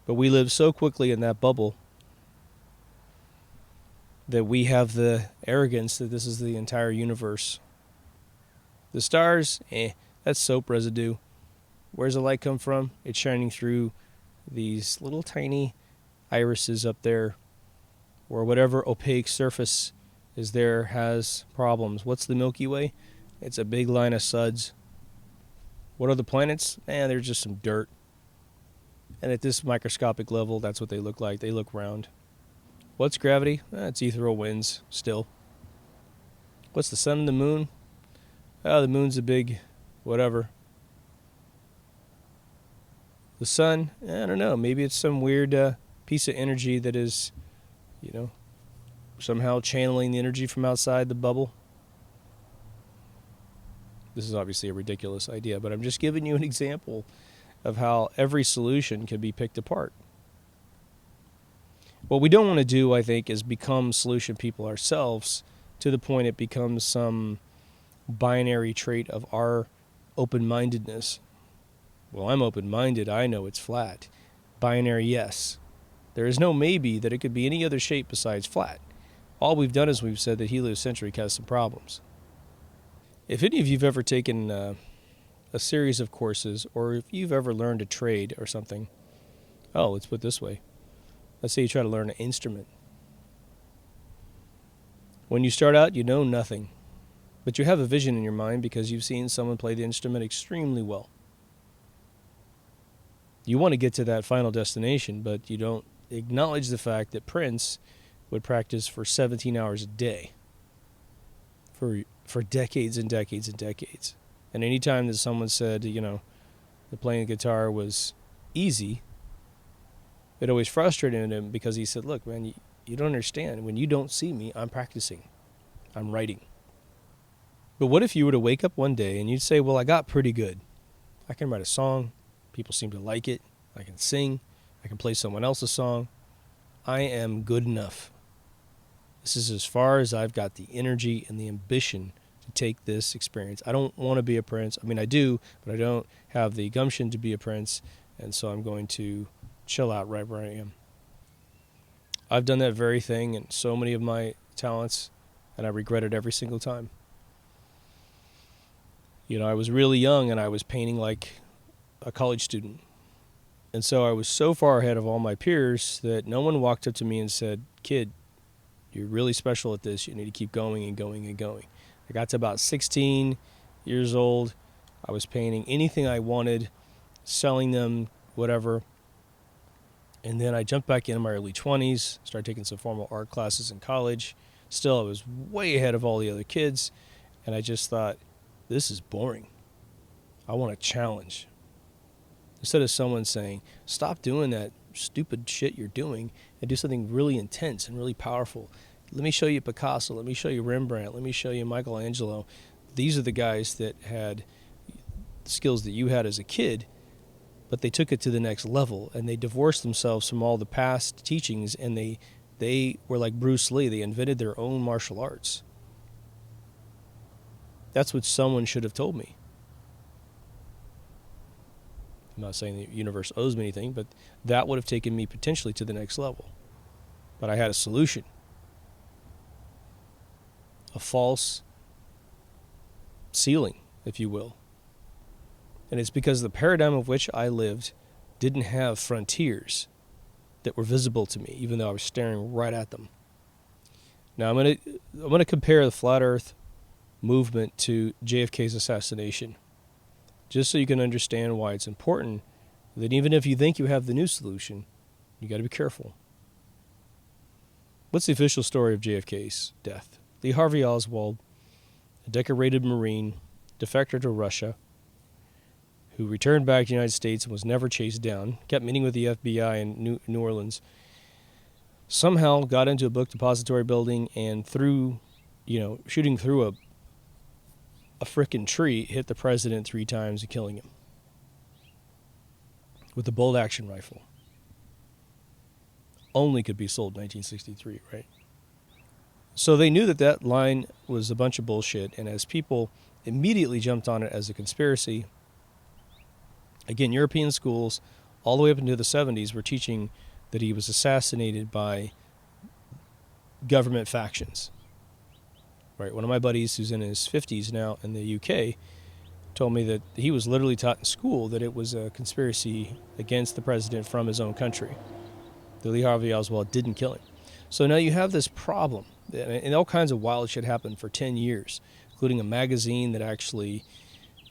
Speaker 1: But we live so quickly in that bubble that we have the arrogance that this is the entire universe. The stars, that's soap residue. Where's the light come from? It's shining through these little tiny irises up there, or whatever opaque surface is there has problems. What's the Milky Way? It's a big line of suds. What are the planets? They're just some dirt. And at this microscopic level, that's what they look like. They look round. What's gravity? It's ethereal winds still. What's the sun and the moon? The moon's a big whatever. The sun, I don't know. Maybe it's some weird piece of energy that is, somehow channeling the energy from outside the bubble. This is obviously a ridiculous idea, but I'm just giving you an example of how every solution can be picked apart. What we don't want to do, I think, is become solution people ourselves to the point it becomes some binary trait of our open-mindedness. Well, I'm open-minded. I know it's flat. Binary, yes. There is no maybe that it could be any other shape besides flat. All we've done is we've said that heliocentric has some problems. If any of you've ever taken a series of courses, or if you've ever learned a trade or something, let's put it this way. Let's say you try to learn an instrument. When you start out, you know nothing. But you have a vision in your mind because you've seen someone play the instrument extremely well. You want to get to that final destination, but you don't acknowledge the fact that Prince would practice for 17 hours a day for decades and decades and decades. And any time that someone said, that playing the guitar was easy, it always frustrated him because he said, look, man, you don't understand. When you don't see me, I'm practicing. I'm writing. But what if you were to wake up one day and you'd say, well, I got pretty good. I can write a song. People seem to like it. I can sing. I can play someone else's song. I am good enough. This is as far as I've got the energy and the ambition to take this experience. I don't want to be a prince. I mean, I do, but I don't have the gumption to be a prince. And so I'm going to chill out right where I am. I've done that very thing in so many of my talents, and I regret it every single time. I was really young and I was painting like a college student. And so I was so far ahead of all my peers that no one walked up to me and said, kid, you're really special at this. You need to keep going and going and going. I got to about 16 years old. I was painting anything I wanted, selling them, whatever. And then I jumped back in my early 20s, started taking some formal art classes in college. Still, I was way ahead of all the other kids. And I just thought, this is boring. I want a challenge. Instead of someone saying, stop doing that stupid shit you're doing and do something really intense and really powerful. Let me show you Picasso. Let me show you Rembrandt. Let me show you Michelangelo. These are the guys that had skills that you had as a kid, but they took it to the next level and they divorced themselves from all the past teachings, and they were like Bruce Lee. They invented their own martial arts. That's what someone should have told me. I'm not saying the universe owes me anything, but that would have taken me potentially to the next level. But I had a solution. A false ceiling, if you will. And it's because the paradigm of which I lived didn't have frontiers that were visible to me, even though I was staring right at them. Now I'm going to compare the Flat Earth movement to JFK's assassination, just so you can understand why it's important Then even if you think you have the new solution, you got to be careful. What's the official story of JFK's death? Lee Harvey Oswald, a decorated Marine, defector to Russia, who returned back to the United States and was never chased down, kept meeting with the FBI in New Orleans, somehow got into a book depository building and shooting through a frickin' tree, hit the president 3 times and killing him with a bolt action rifle. Only could be sold in 1963, right? So they knew that line was a bunch of bullshit, and as people immediately jumped on it as a conspiracy, again, European schools all the way up into the 70s were teaching that he was assassinated by government factions. Right? One of my buddies who's in his 50s now in the UK told me that he was literally taught in school that it was a conspiracy against the president from his own country. That Lee Harvey Oswald didn't kill him. So now you have this problem, and all kinds of wild shit happened for 10 years, including a magazine that actually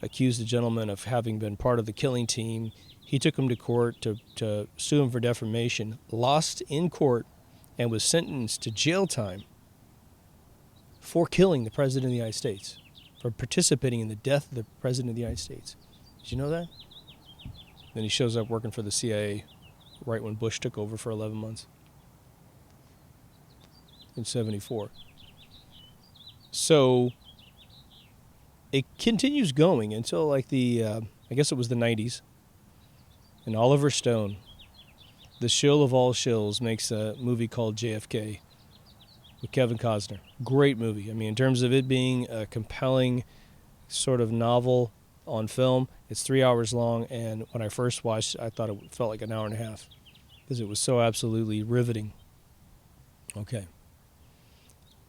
Speaker 1: accused the gentleman of having been part of the killing team. He took him to court to sue him for defamation, lost in court, and was sentenced to jail time for killing the President of the United States, for participating in the death of the President of the United States. Did you know that? Then he shows up working for the CIA right when Bush took over for 11 months in 74. So it continues going until like I guess it was the 90s. And Oliver Stone, the shill of all shills, makes a movie called JFK with Kevin Costner. Great movie. I mean, in terms of it being a compelling sort of novel on film, it's 3 hours long. And when I first watched it, I thought it felt like an hour and a half because it was so absolutely riveting. Okay.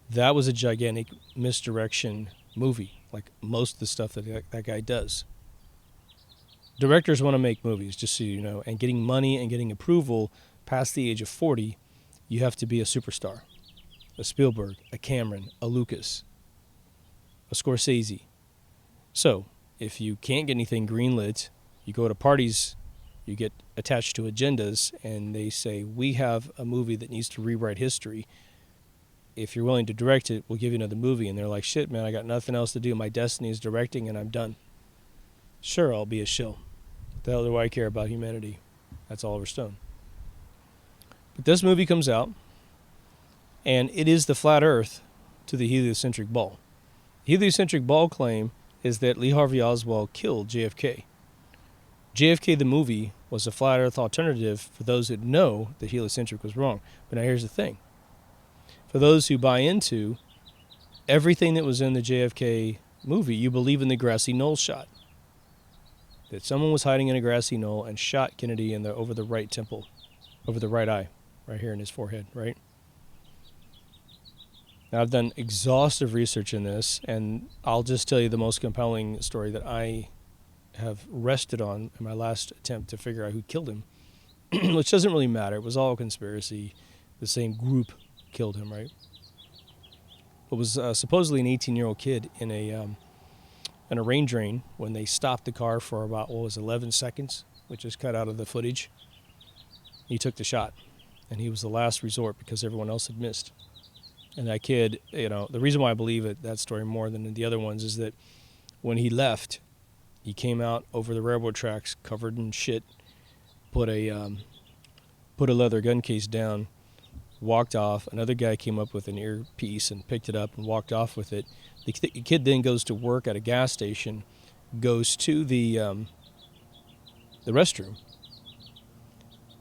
Speaker 1: That was a gigantic misdirection movie, like most of the stuff that guy does. Directors want to make movies, just so you know, and getting money and getting approval past the age of 40, you have to be a superstar. A Spielberg, a Cameron, a Lucas, a Scorsese. So, if you can't get anything greenlit, you go to parties, you get attached to agendas, and they say, we have a movie that needs to rewrite history. If you're willing to direct it, we'll give you another movie. And they're like, shit, man, I got nothing else to do. My destiny is directing, and I'm done. Sure, I'll be a shill. What the hell do I care about humanity? That's Oliver Stone. But this movie comes out, and it is the flat earth to the heliocentric ball. The heliocentric ball claim is that Lee Harvey Oswald killed JFK. JFK the movie was a flat earth alternative for those that know that heliocentric was wrong. But now here's the thing. For those who buy into everything that was in the JFK movie, you believe in the grassy knoll shot. That someone was hiding in a grassy knoll and shot Kennedy over the right temple, over the right eye, right here in his forehead, right? Now, I've done exhaustive research in this, and I'll just tell you the most compelling story that I have rested on in my last attempt to figure out who killed him, which doesn't really matter. It was all a conspiracy. The same group killed him, right? It was supposedly an 18-year-old kid in a rain drain when they stopped the car for about, 11 seconds, which is cut out of the footage. He took the shot, and he was the last resort because everyone else had missed. And that kid, the reason why I believe that story more than the other ones is that when he left, he came out over the railroad tracks covered in shit, put a leather gun case down, walked off. Another guy came up with an earpiece and picked it up and walked off with it. The kid then goes to work at a gas station, goes to the restroom,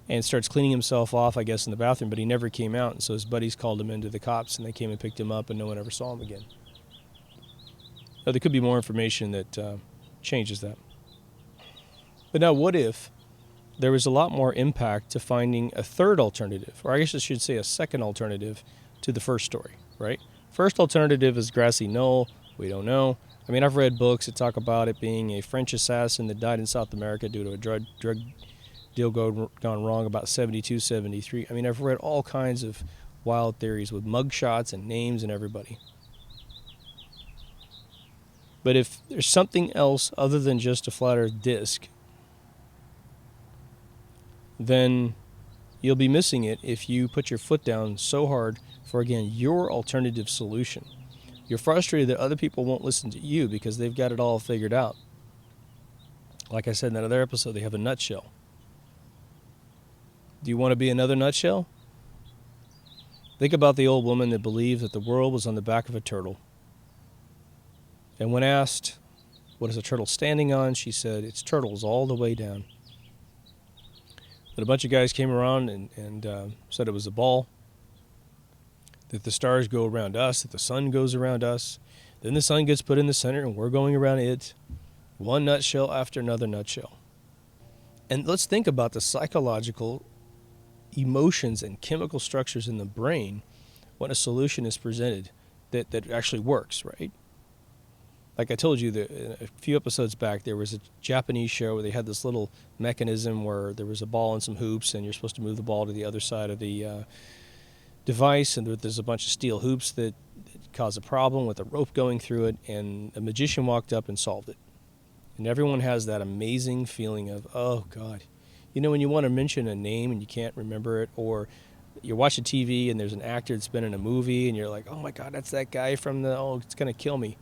Speaker 1: and starts cleaning himself off, I guess, in the bathroom, but he never came out. And so his buddies called him into the cops, and they came and picked him up, and no one ever saw him again. Now, there could be more information that changes that. But now, what if there was a lot more impact to finding a third alternative, or I guess I should say a second alternative to the first story, right? First alternative is grassy knoll. We don't know. I mean, I've read books that talk about it being a French assassin that died in South America due to a drug deal gone wrong about 72, 73. I mean, I've read all kinds of wild theories with mugshots and names and everybody. But if there's something else other than just a flat earth disk, then you'll be missing it if you put your foot down so hard for, again, your alternative solution. You're frustrated that other people won't listen to you because they've got it all figured out. Like I said in that other episode, they have a nutshell. Do you want to be another nutshell? Think about the old woman that believed that the world was on the back of a turtle. And when asked, what is a turtle standing on? She said, it's turtles all the way down. But a bunch of guys came around and said it was a ball, that the stars go around us, that the sun goes around us. Then the sun gets put in the center and we're going around it. One nutshell after another nutshell. And let's think about the psychological emotions and chemical structures in the brain when a solution is presented that actually works, right? Like I told you, a few episodes back, there was a Japanese show where they had this little mechanism where there was a ball and some hoops, and you're supposed to move the ball to the other side of the device, and there's a bunch of steel hoops that cause a problem with a rope going through it, and a magician walked up and solved it. And everyone has that amazing feeling of, oh, God. You know, when you want to mention a name and you can't remember it, or you're watching TV and there's an actor that's been in a movie, and you're like, oh, my God, that's that guy from it's going to kill me.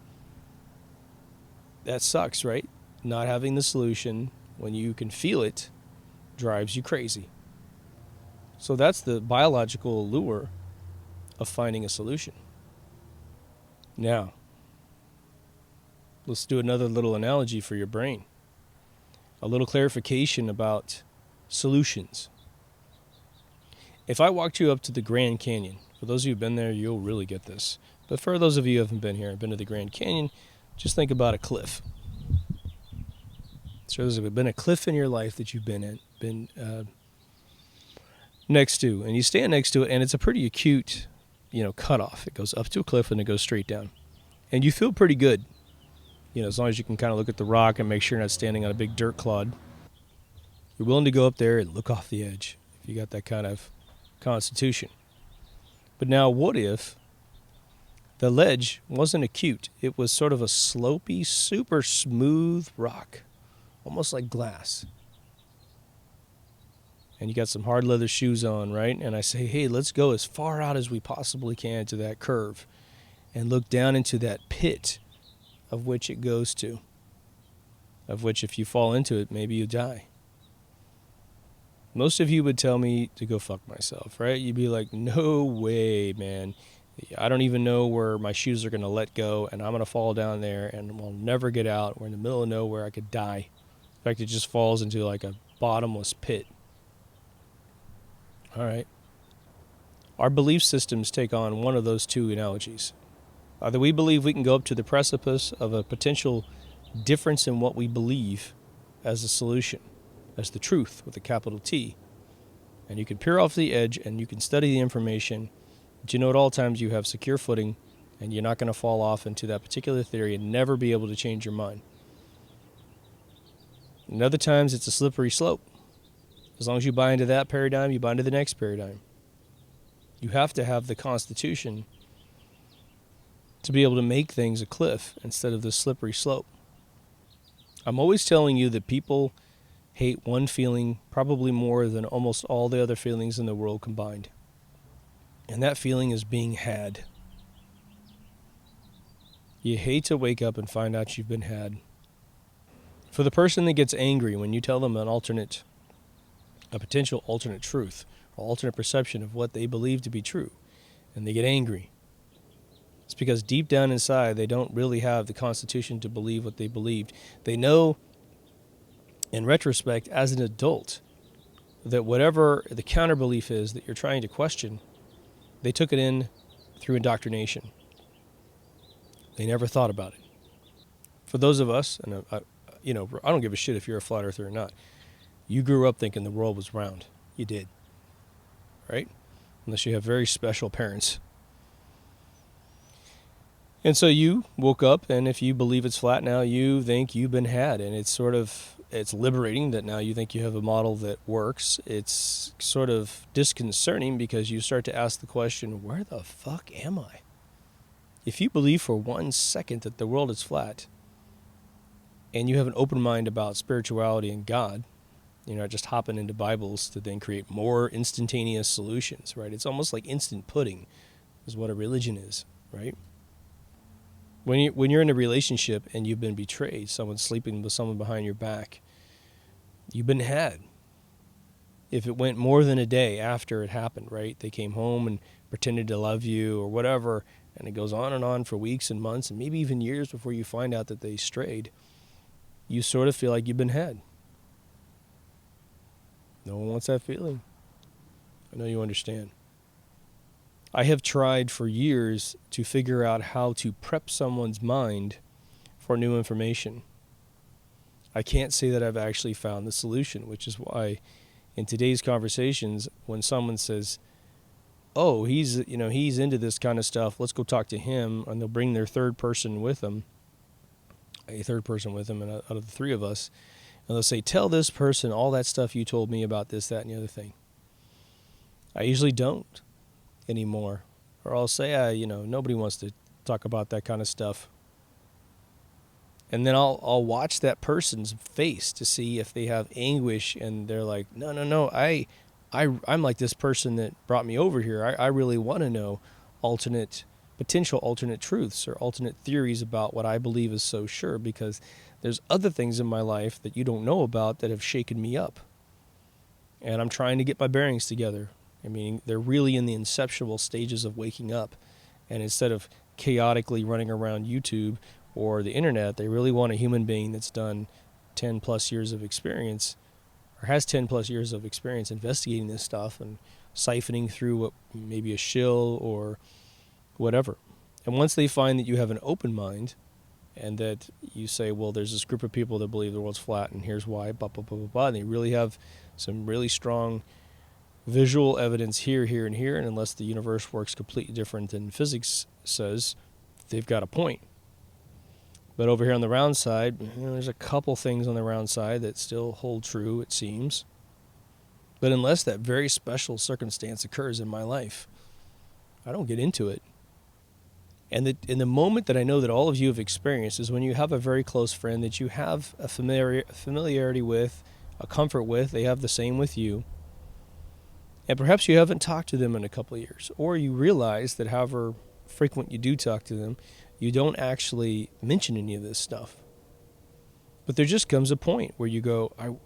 Speaker 1: That sucks, right? Not having the solution when you can feel it drives you crazy. So that's the biological allure of finding a solution. Now, let's do another little analogy for your brain. A little clarification about solutions. If I walked you up to the Grand Canyon, for those of you who've been there, you'll really get this. But for those of you who haven't been here and been to the Grand Canyon, just think about a cliff. So there's been a cliff in your life that you've been next to, and you stand next to it, and it's a pretty acute, cutoff. It goes up to a cliff and it goes straight down, and you feel pretty good, as long as you can kind of look at the rock and make sure you're not standing on a big dirt clod. You're willing to go up there and look off the edge if you got that kind of constitution. But now, what if the ledge wasn't acute? It was sort of a slopey, super smooth rock, almost like glass. And you got some hard leather shoes on, right? And I say, hey, let's go as far out as we possibly can to that curve and look down into that pit of which it goes to, of which if you fall into it, maybe you die. Most of you would tell me to go fuck myself, right? You'd be like, no way, man. I don't even know where my shoes are going to let go, and I'm going to fall down there, and we'll never get out. We're in the middle of nowhere. I could die. In fact, it just falls into like a bottomless pit. All right. Our belief systems take on one of those two analogies. Either we believe we can go up to the precipice of a potential difference in what we believe as a solution, as the truth with a capital T, and you can peer off the edge and you can study the information, but at all times you have secure footing and you're not going to fall off into that particular theory and never be able to change your mind. And other times it's a slippery slope. As long as you buy into that paradigm, you buy into the next paradigm. You have to have the constitution to be able to make things a cliff instead of the slippery slope. I'm always telling you that people hate one feeling probably more than almost all the other feelings in the world combined. And that feeling is being had. You hate to wake up and find out you've been had. For the person that gets angry when you tell them a potential alternate truth, or alternate perception of what they believe to be true, and they get angry, it's because deep down inside they don't really have the constitution to believe what they believed. They know, in retrospect, as an adult, that whatever the counter belief is that you're trying to question, they took it in through indoctrination. They never thought about it. For those of us, and I don't give a shit if you're a flat earther or not. You grew up thinking the world was round. You did. Right? Unless you have very special parents. And so you woke up, and if you believe it's flat now, you think you've been had. And it's liberating that now you think you have a model that works. It's sort of disconcerting because you start to ask the question, where the fuck am I? If you believe for 1 second that the world is flat, and you have an open mind about spirituality and God, You're not just hopping into Bibles to then create more instantaneous solutions, right? It's almost like instant pudding is what a religion is, right? When you're in a relationship and you've been betrayed, someone's sleeping with someone behind your back, you've been had. If it went more than a day after it happened, right? They came home and pretended to love you or whatever, and it goes on for weeks and months and maybe even years before you find out that they strayed. You sort of feel like you've been had. No one wants that feeling. I know you understand. I have tried for years to figure out how to prep someone's mind for new information. I can't say that I've actually found the solution, which is why in today's conversations, when someone says, oh, he's into this kind of stuff, let's go talk to him, and they'll bring their third person with them, and out of the three of us, and they'll say, tell this person all that stuff you told me about this, that, and the other thing. I usually don't anymore. Or I'll say, nobody wants to talk about that kind of stuff. And then I'll watch that person's face to see if they have anguish, and they're like, no, I'm like this person that brought me over here. I really want to know potential alternate truths or alternate theories about what I believe is so sure, because there's other things in my life that you don't know about that have shaken me up. And I'm trying to get my bearings together. I mean, they're really in the inceptual stages of waking up. And instead of chaotically running around YouTube or the internet, they really want a human being that's done 10 plus years of experience, or has 10 plus years of experience investigating this stuff and siphoning through what maybe a shill or whatever. And once they find that you have an open mind, and that you say, well, there's this group of people that believe the world's flat and here's why, blah, blah, blah, blah, blah, and they really have some really strong visual evidence here, and here, and unless the universe works completely different than physics says, they've got a point. But over here on the round side, there's a couple things on the round side that still hold true, it seems. But unless that very special circumstance occurs in my life, I don't get into it. And in the moment that I know that all of you have experienced is when you have a very close friend that you have a familiarity with, a comfort with, they have the same with you. And perhaps you haven't talked to them in a couple of years, or you realize that however frequent you do talk to them, you don't actually mention any of this stuff. But there just comes a point where you go, I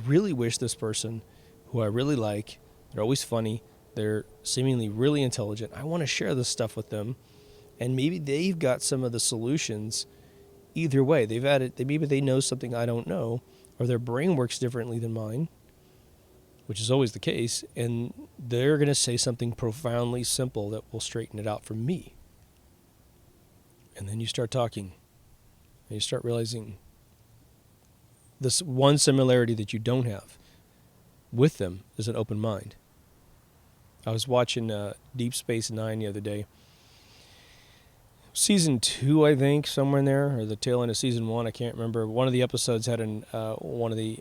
Speaker 1: really wish this person, who I really like, they're always funny, they're seemingly really intelligent, I want to share this stuff with them, and maybe they've got some of the solutions either way. Maybe they know something I don't know, or their brain works differently than mine, which is always the case, and they're going to say something profoundly simple that will straighten it out for me. And then you start talking, and you start realizing this one similarity that you don't have with them is an open mind. I was watching Deep Space Nine the other day. Season 2, I think, somewhere in there, or the tail end of season 1, I can't remember. One of the episodes had one of the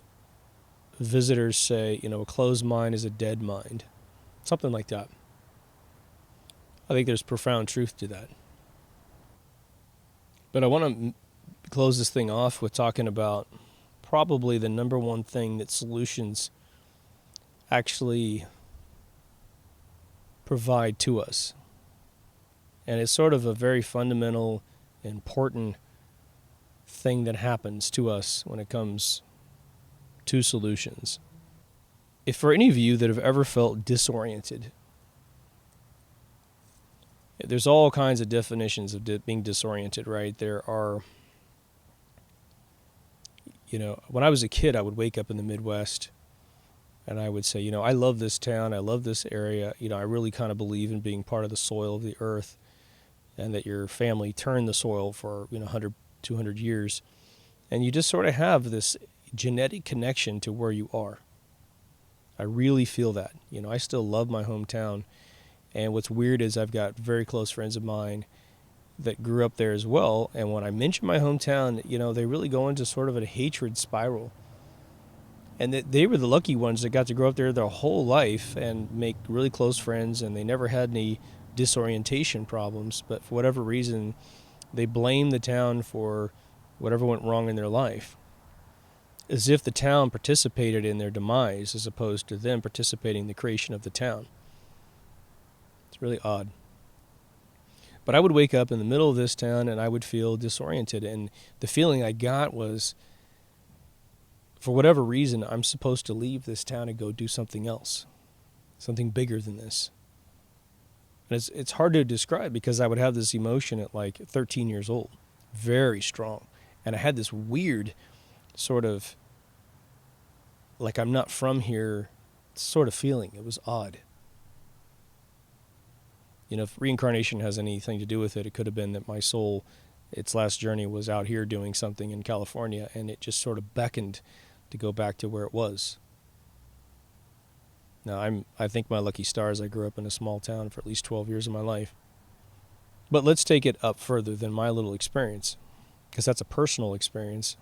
Speaker 1: visitors say, a closed mind is a dead mind. Something like that. I think there's profound truth to that. But I want to close this thing off with talking about probably the number one thing that solutions actually provide to us. And it's sort of a very fundamental, important thing that happens to us when it comes to solutions. If for any of you that have ever felt disoriented, there's all kinds of definitions of being disoriented, right? There are, when I was a kid, I would wake up in the Midwest and I would say, I love this town, I love this area, I really kind of believe in being part of the soil of the earth, and that your family turned the soil for 100, 200 years. And you just sort of have this genetic connection to where you are. I really feel that. I still love my hometown. And what's weird is I've got very close friends of mine that grew up there as well. And when I mention my hometown, they really go into sort of a hatred spiral. And they were the lucky ones that got to grow up there their whole life and make really close friends, and they never had any disorientation problems. But for whatever reason, they blame the town for whatever went wrong in their life. as if the town participated in their demise as opposed to them participating in the creation of the town. It's really odd. But I would wake up in the middle of this town and I would feel disoriented. And the feeling I got was, for whatever reason, I'm supposed to leave this town and go do something else, something bigger than this. And it's hard to describe because I would have this emotion at like 13 years old, very strong. And I had this weird sort of, like I'm not from here sort of feeling. It was odd. You know, if reincarnation has anything to do with it, it could have been that my soul, its last journey was out here doing something in California, and it just sort of beckoned to go back to where it was. Now, I think my lucky stars, I grew up in a small town for at least 12 years of my life. But let's take it up further than my little experience, because that's a personal experience.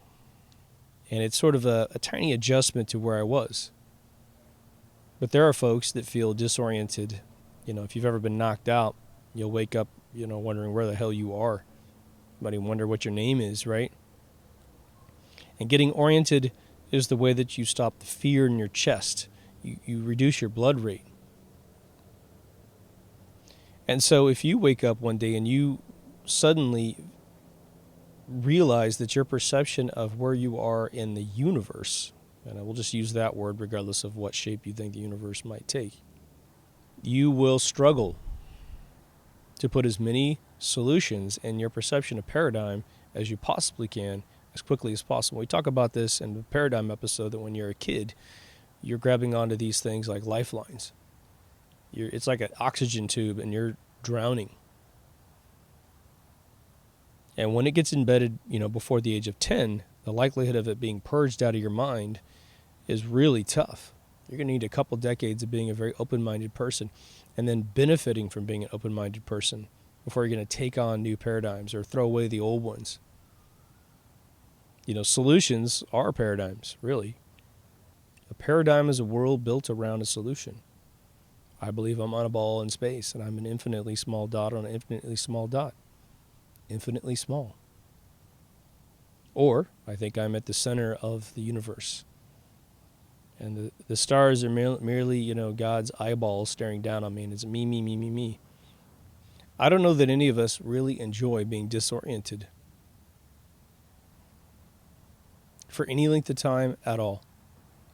Speaker 1: And it's sort of a tiny adjustment to where I was. But there are folks that feel disoriented. You know, if you've ever been knocked out, you'll wake up, you know, wondering where the hell you are. You might even wonder what your name is, right? And getting oriented is the way that you stop the fear in your chest. You reduce your blood rate. And so if you wake up one day and you suddenly realize that your perception of where you are in the universe, and I will just use that word regardless of what shape you think the universe might take, you will struggle to put as many solutions in your perception of paradigm as you possibly can as quickly as possible. We talk about this in the paradigm episode, that when you're a kid, you're grabbing onto these things like lifelines. It's like an oxygen tube and you're drowning. And when it gets embedded, you know, before the age of 10, the likelihood of it being purged out of your mind is really tough. You're going to need a couple decades of being a very open-minded person and then benefiting from being an open-minded person before you're going to take on new paradigms or throw away the old ones. You know, solutions are paradigms, really. A paradigm is a world built around a solution. I believe I'm on a ball in space and I'm an infinitely small dot on an infinitely small dot. Infinitely small. Or I think I'm at the center of the universe. And the stars are merely, you know, God's eyeballs staring down on me, and it's me, me, me, me, me. I don't know that any of us really enjoy being disoriented for any length of time at all.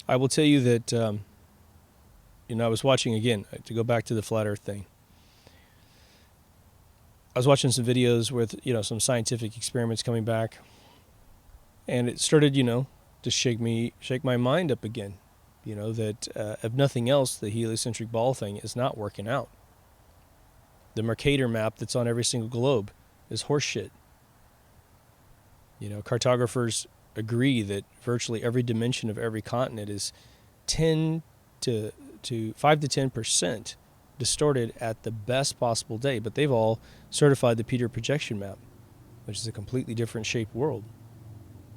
Speaker 1: I will tell you that, you know, I was watching, again, to go back to the flat earth thing. I was watching some videos with, you know, some scientific experiments coming back. And it started, you know, to shake my mind up again. You know, that if nothing else, the heliocentric ball thing is not working out. The Mercator map that's on every single globe is horseshit. You know, cartographers agree that virtually every dimension of every continent is 5 to 10% distorted at the best possible day. But they've all certified the Peter projection map, which is a completely different shaped world.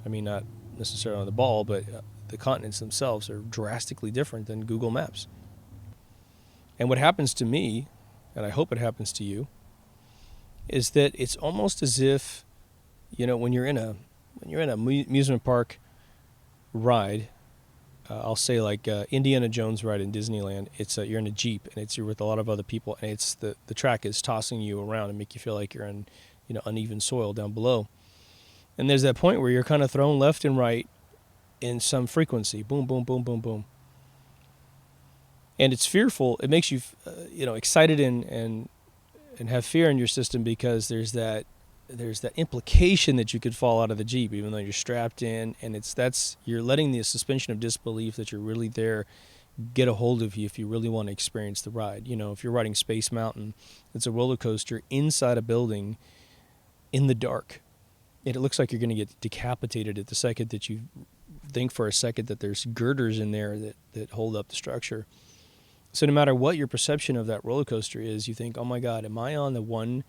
Speaker 1: I mean, not necessarily on the ball, but the continents themselves are drastically different than Google Maps. And what happens to me, and I hope it happens to you, is that it's almost as if, you know, when you're in a amusement park ride, I'll say like Indiana Jones ride in Disneyland. It's you're in a Jeep and you're with a lot of other people, and it's the track is tossing you around and make you feel like you're in, you know, uneven soil down below. And there's that point where you're kind of thrown left and right in some frequency, boom, boom, boom, boom, boom. And it's fearful. It makes you, you know, excited and have fear in your system because there's that implication that you could fall out of the Jeep, even though you're strapped in, and you're letting the suspension of disbelief that you're really there get a hold of you if you really want to experience the ride. You know, if you're riding Space Mountain, it's a roller coaster inside a building in the dark. And it looks like you're going to get decapitated at the second that you think for a second that there's girders in there that hold up the structure. So no matter what your perception of that roller coaster is, you think, oh my God, am I on the one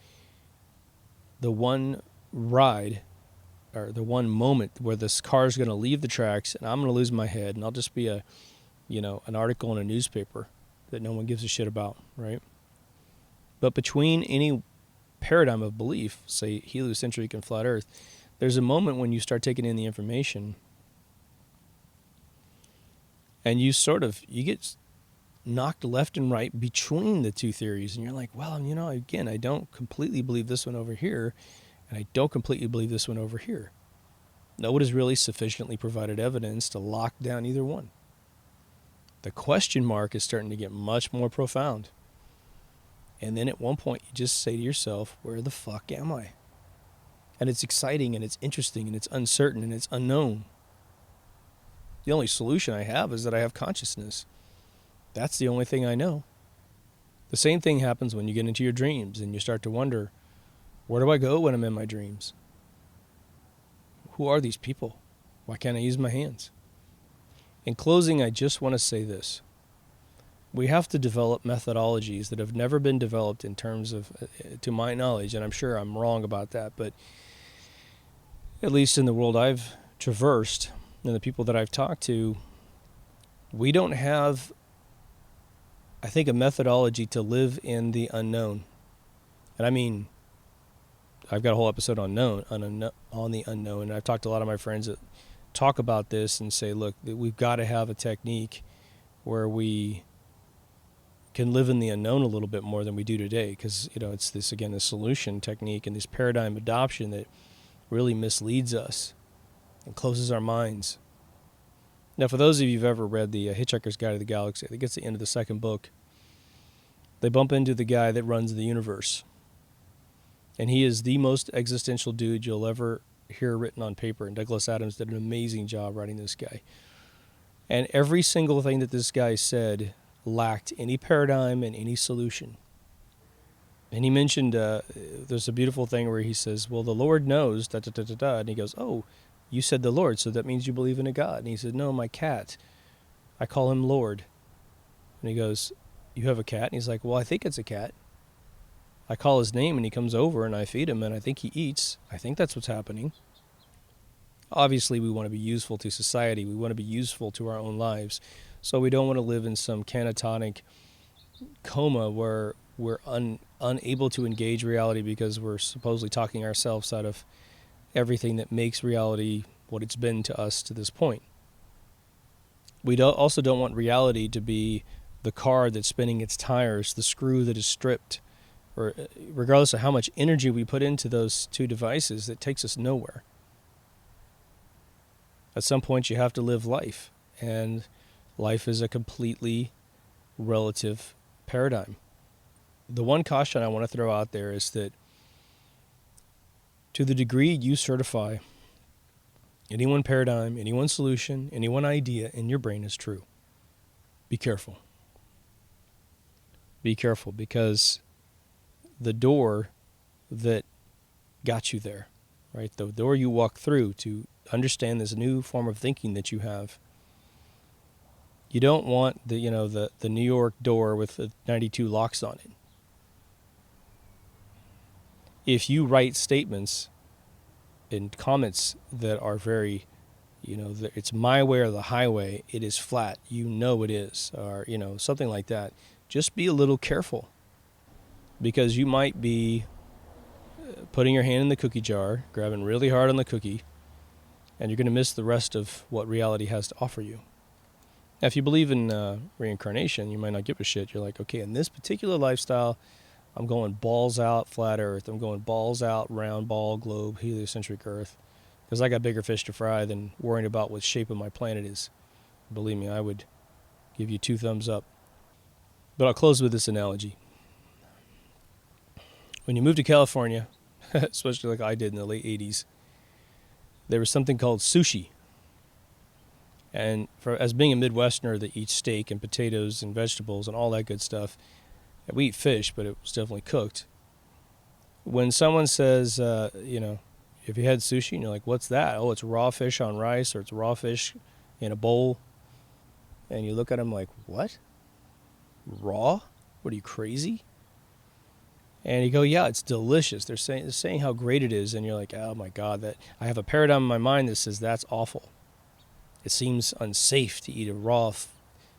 Speaker 1: ride or the one moment where this car is going to leave the tracks and I'm going to lose my head and I'll just be an article in a newspaper that no one gives a shit about, right? But between any paradigm of belief, say heliocentric and flat earth, there's a moment when you start taking in the information And you get knocked left and right between the two theories. And you're like, well, again, I don't completely believe this one over here, and I don't completely believe this one over here. No one has really sufficiently provided evidence to lock down either one. The question mark is starting to get much more profound. And then at one point, you just say to yourself, where the fuck am I? And it's exciting, and it's interesting, and it's uncertain, and it's unknown. The only solution I have is that I have consciousness. That's the only thing I know. The same thing happens when you get into your dreams and you start to wonder, where do I go when I'm in my dreams? Who are these people? Why can't I use my hands? In closing, I just want to say this. We have to develop methodologies that have never been developed in terms of, to my knowledge, and I'm sure I'm wrong about that, but at least in the world I've traversed and the people that I've talked to, we don't have, I think, a methodology to live in the unknown. And I mean, I've got a whole episode on the unknown, and I've talked to a lot of my friends that talk about this and say, look, we've got to have a technique where we can live in the unknown a little bit more than we do today, because it's this, again, this solution technique and this paradigm adoption that really misleads us and closes our minds. Now, for those of you who've ever read the Hitchhiker's Guide to the Galaxy, I think it's the end of the second book, they bump into the guy that runs the universe. And he is the most existential dude you'll ever hear written on paper. And Douglas Adams did an amazing job writing this guy. And every single thing that this guy said lacked any paradigm and any solution. And he mentioned, there's a beautiful thing where he says, well, the Lord knows, da da da da da. And he goes, oh, you said the Lord, so that means you believe in a God. And he said, no, my cat, I call him Lord. And he goes, you have a cat? And he's like, well, I think it's a cat. I call his name and he comes over and I feed him and I think he eats. I think that's what's happening. Obviously, we want to be useful to society. We want to be useful to our own lives. So we don't want to live in some catatonic coma where we're unable to engage reality because we're supposedly talking ourselves out of everything that makes reality what it's been to us to this point. We also don't want reality to be the car that's spinning its tires, the screw that is stripped, or regardless of how much energy we put into those two devices, it takes us nowhere. At some point, you have to live life, and life is a completely relative paradigm. The one caution I want to throw out there is that to the degree you certify any one paradigm, any one solution, any one idea in your brain is true, be careful. Be careful, because the door that got you there, right? The door you walk through to understand this new form of thinking that you have. You don't want the New York door with the 92 locks on it. If you write statements and comments that are very, it's my way or the highway, it is flat, it is, or, something like that, just be a little careful, because you might be putting your hand in the cookie jar, grabbing really hard on the cookie, and you're going to miss the rest of what reality has to offer you. Now, if you believe in reincarnation, you might not give a shit. You're like, okay, in this particular lifestyle, I'm going balls out flat Earth. I'm going balls out round ball globe heliocentric Earth, because I got bigger fish to fry than worrying about what shape of my planet is. Believe me, I would give you 2 thumbs up. But I'll close with this analogy. When you move to California, especially like I did in the late 80s, there was something called sushi. And as being a Midwesterner that eats steak and potatoes and vegetables and all that good stuff, we eat fish, but it was definitely cooked. When someone says, if you had sushi, and you're like, what's that? Oh, it's raw fish on rice, or it's raw fish in a bowl. And you look at them like, what? Raw? What, are you crazy? And you go, yeah, it's delicious. They're saying how great it is. And you're like, oh my God, that I have a paradigm in my mind that says that's awful. It seems unsafe to eat a raw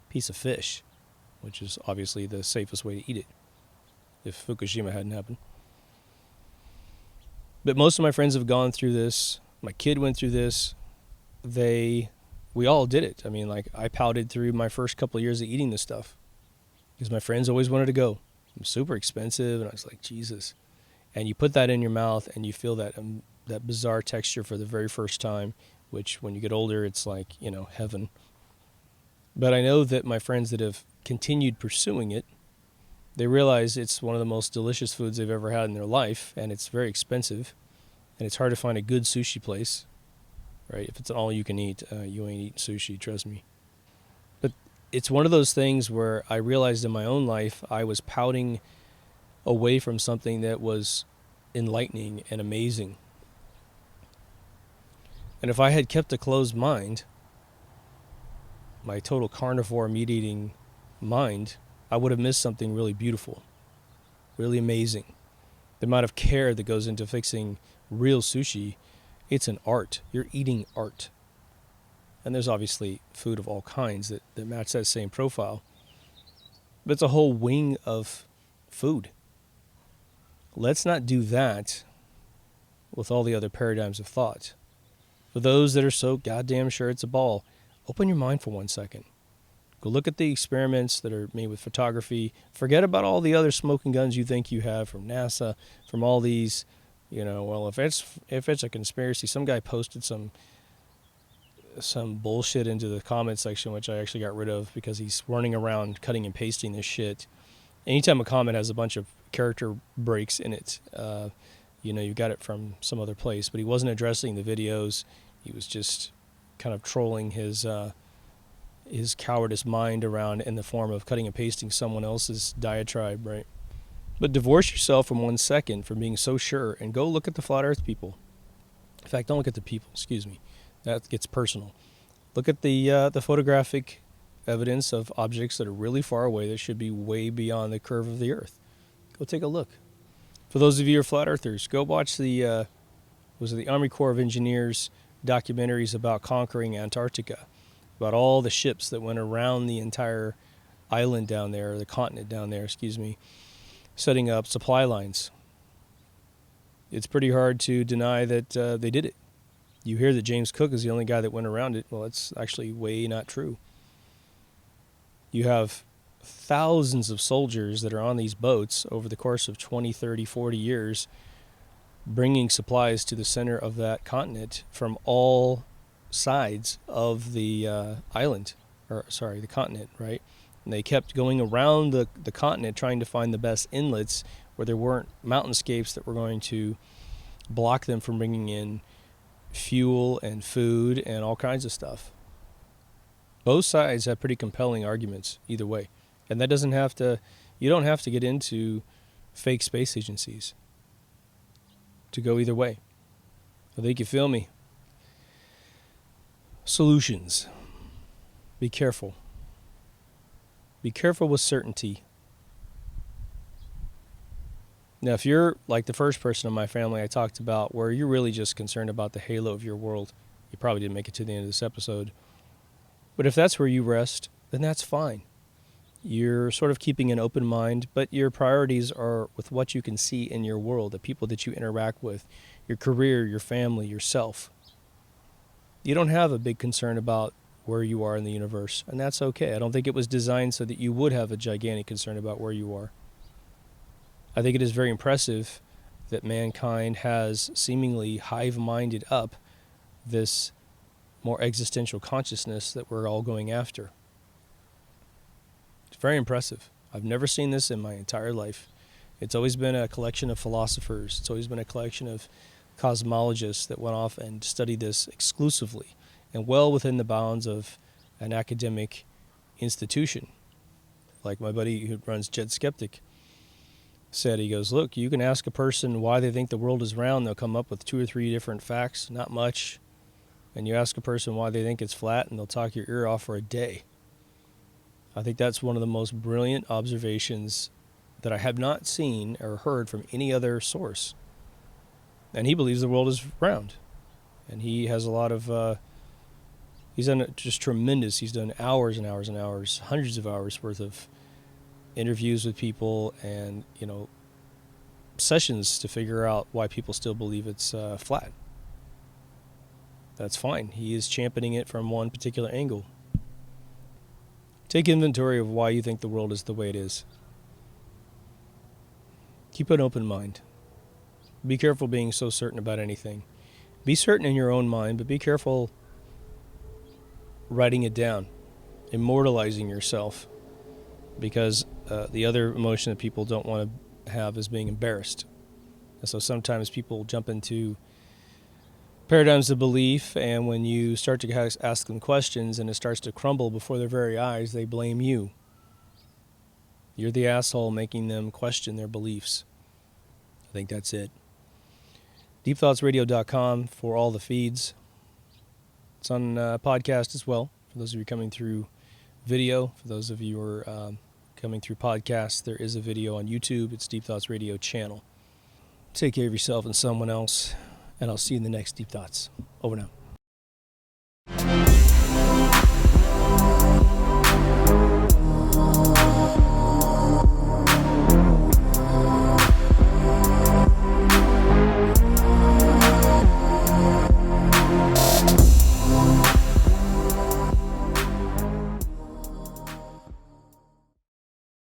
Speaker 1: piece of fish, which is obviously the safest way to eat it, if Fukushima hadn't happened. But most of my friends have gone through this. My kid went through this. They We all did it. I mean, like, I pouted through my first couple of years of eating this stuff because my friends always wanted to go. It was super expensive, and I was like, Jesus. And you put that in your mouth, and you feel that bizarre texture for the very first time, which when you get older, it's like, heaven. But I know that my friends that have continued pursuing it, they realize it's one of the most delicious foods they've ever had in their life, and it's very expensive, and it's hard to find a good sushi place, right? If it's an all-you-can-eat, you ain't eating sushi, trust me. But it's one of those things where I realized in my own life I was pouting away from something that was enlightening and amazing. And if I had kept a closed mind, my total carnivore meat-eating mind, I would have missed something really beautiful, really amazing. The amount of care that goes into fixing real sushi, it's an art. You're eating art. And there's obviously food of all kinds that match that same profile. But it's a whole wing of food. Let's not do that with all the other paradigms of thought. For those that are so goddamn sure it's a ball, open your mind for 1 second. Go look at the experiments that are made with photography. Forget about all the other smoking guns you think you have from NASA, from all these, well, if it's a conspiracy, some guy posted some bullshit into the comment section, which I actually got rid of because he's running around cutting and pasting this shit. Anytime a comment has a bunch of character breaks in it, you got it from some other place, but he wasn't addressing the videos. He was just kind of trolling his cowardice mind around in the form of cutting and pasting someone else's diatribe, right? But divorce yourself from 1 second from being so sure and go look at the flat earth people. In fact, don't look at the people, excuse me. That gets personal. Look at the photographic evidence of objects that are really far away that should be way beyond the curve of the earth. Go take a look. For those of you who are flat earthers, go watch the Army Corps of Engineers documentaries about conquering Antarctica, about all the ships that went around the entire island down there, or the continent down there, setting up supply lines. It's pretty hard to deny that they did it. You hear that James Cook is the only guy that went around it. Well, that's actually way not true. You have thousands of soldiers that are on these boats over the course of 20, 30, 40 years, bringing supplies to the center of that continent from all sides of the the continent, right? And they kept going around the continent trying to find the best inlets where there weren't mountainscapes that were going to block them from bringing in fuel and food and all kinds of stuff. Both sides have pretty compelling arguments either way. And you don't have to get into fake space agencies to go either way. I think you feel me. Solutions. Be careful. Be careful with certainty. Now, if you're like the first person in my family I talked about, where you're really just concerned about the halo of your world, you probably didn't make it to the end of this episode. But if that's where you rest, then that's fine. You're sort of keeping an open mind, but your priorities are with what you can see in your world, the people that you interact with, your career, your family, yourself. You don't have a big concern about where you are in the universe, and that's okay. I don't think it was designed so that you would have a gigantic concern about where you are. I think it is very impressive that mankind has seemingly hive-minded up this more existential consciousness that we're all going after. It's very impressive. I've never seen this in my entire life. It's always been a collection of philosophers. It's always been a collection of cosmologists that went off and studied this exclusively and well within the bounds of an academic institution. Like my buddy who runs Jet Skeptic said, he goes, look, you can ask a person why they think the world is round, they'll come up with 2 or 3 different facts, not much. And you ask a person why they think it's flat, and they'll talk your ear off for a day. I think that's one of the most brilliant observations that I have not seen or heard from any other source. And he believes the world is round. And he has a lot of, he's done just tremendous, he's done hours and hours and hours, hundreds of hours worth of interviews with people and, sessions to figure out why people still believe it's flat. That's fine. He is championing it from one particular angle. Take inventory of why you think the world is the way it is. Keep an open mind. Be careful being so certain about anything. Be certain in your own mind, but be careful writing it down, immortalizing yourself, because the other emotion that people don't want to have is being embarrassed. And so sometimes people jump into paradigms of belief, and when you start to ask them questions and it starts to crumble before their very eyes, they blame you. You're the asshole making them question their beliefs. I think that's it. DeepThoughtsRadio.com for all the feeds. It's on podcast as well. For those of you coming through video, for those of you who are coming through podcasts, there is a video on YouTube. It's Deep Thoughts Radio channel. Take care of yourself and someone else, and I'll see you in the next Deep Thoughts. Over now.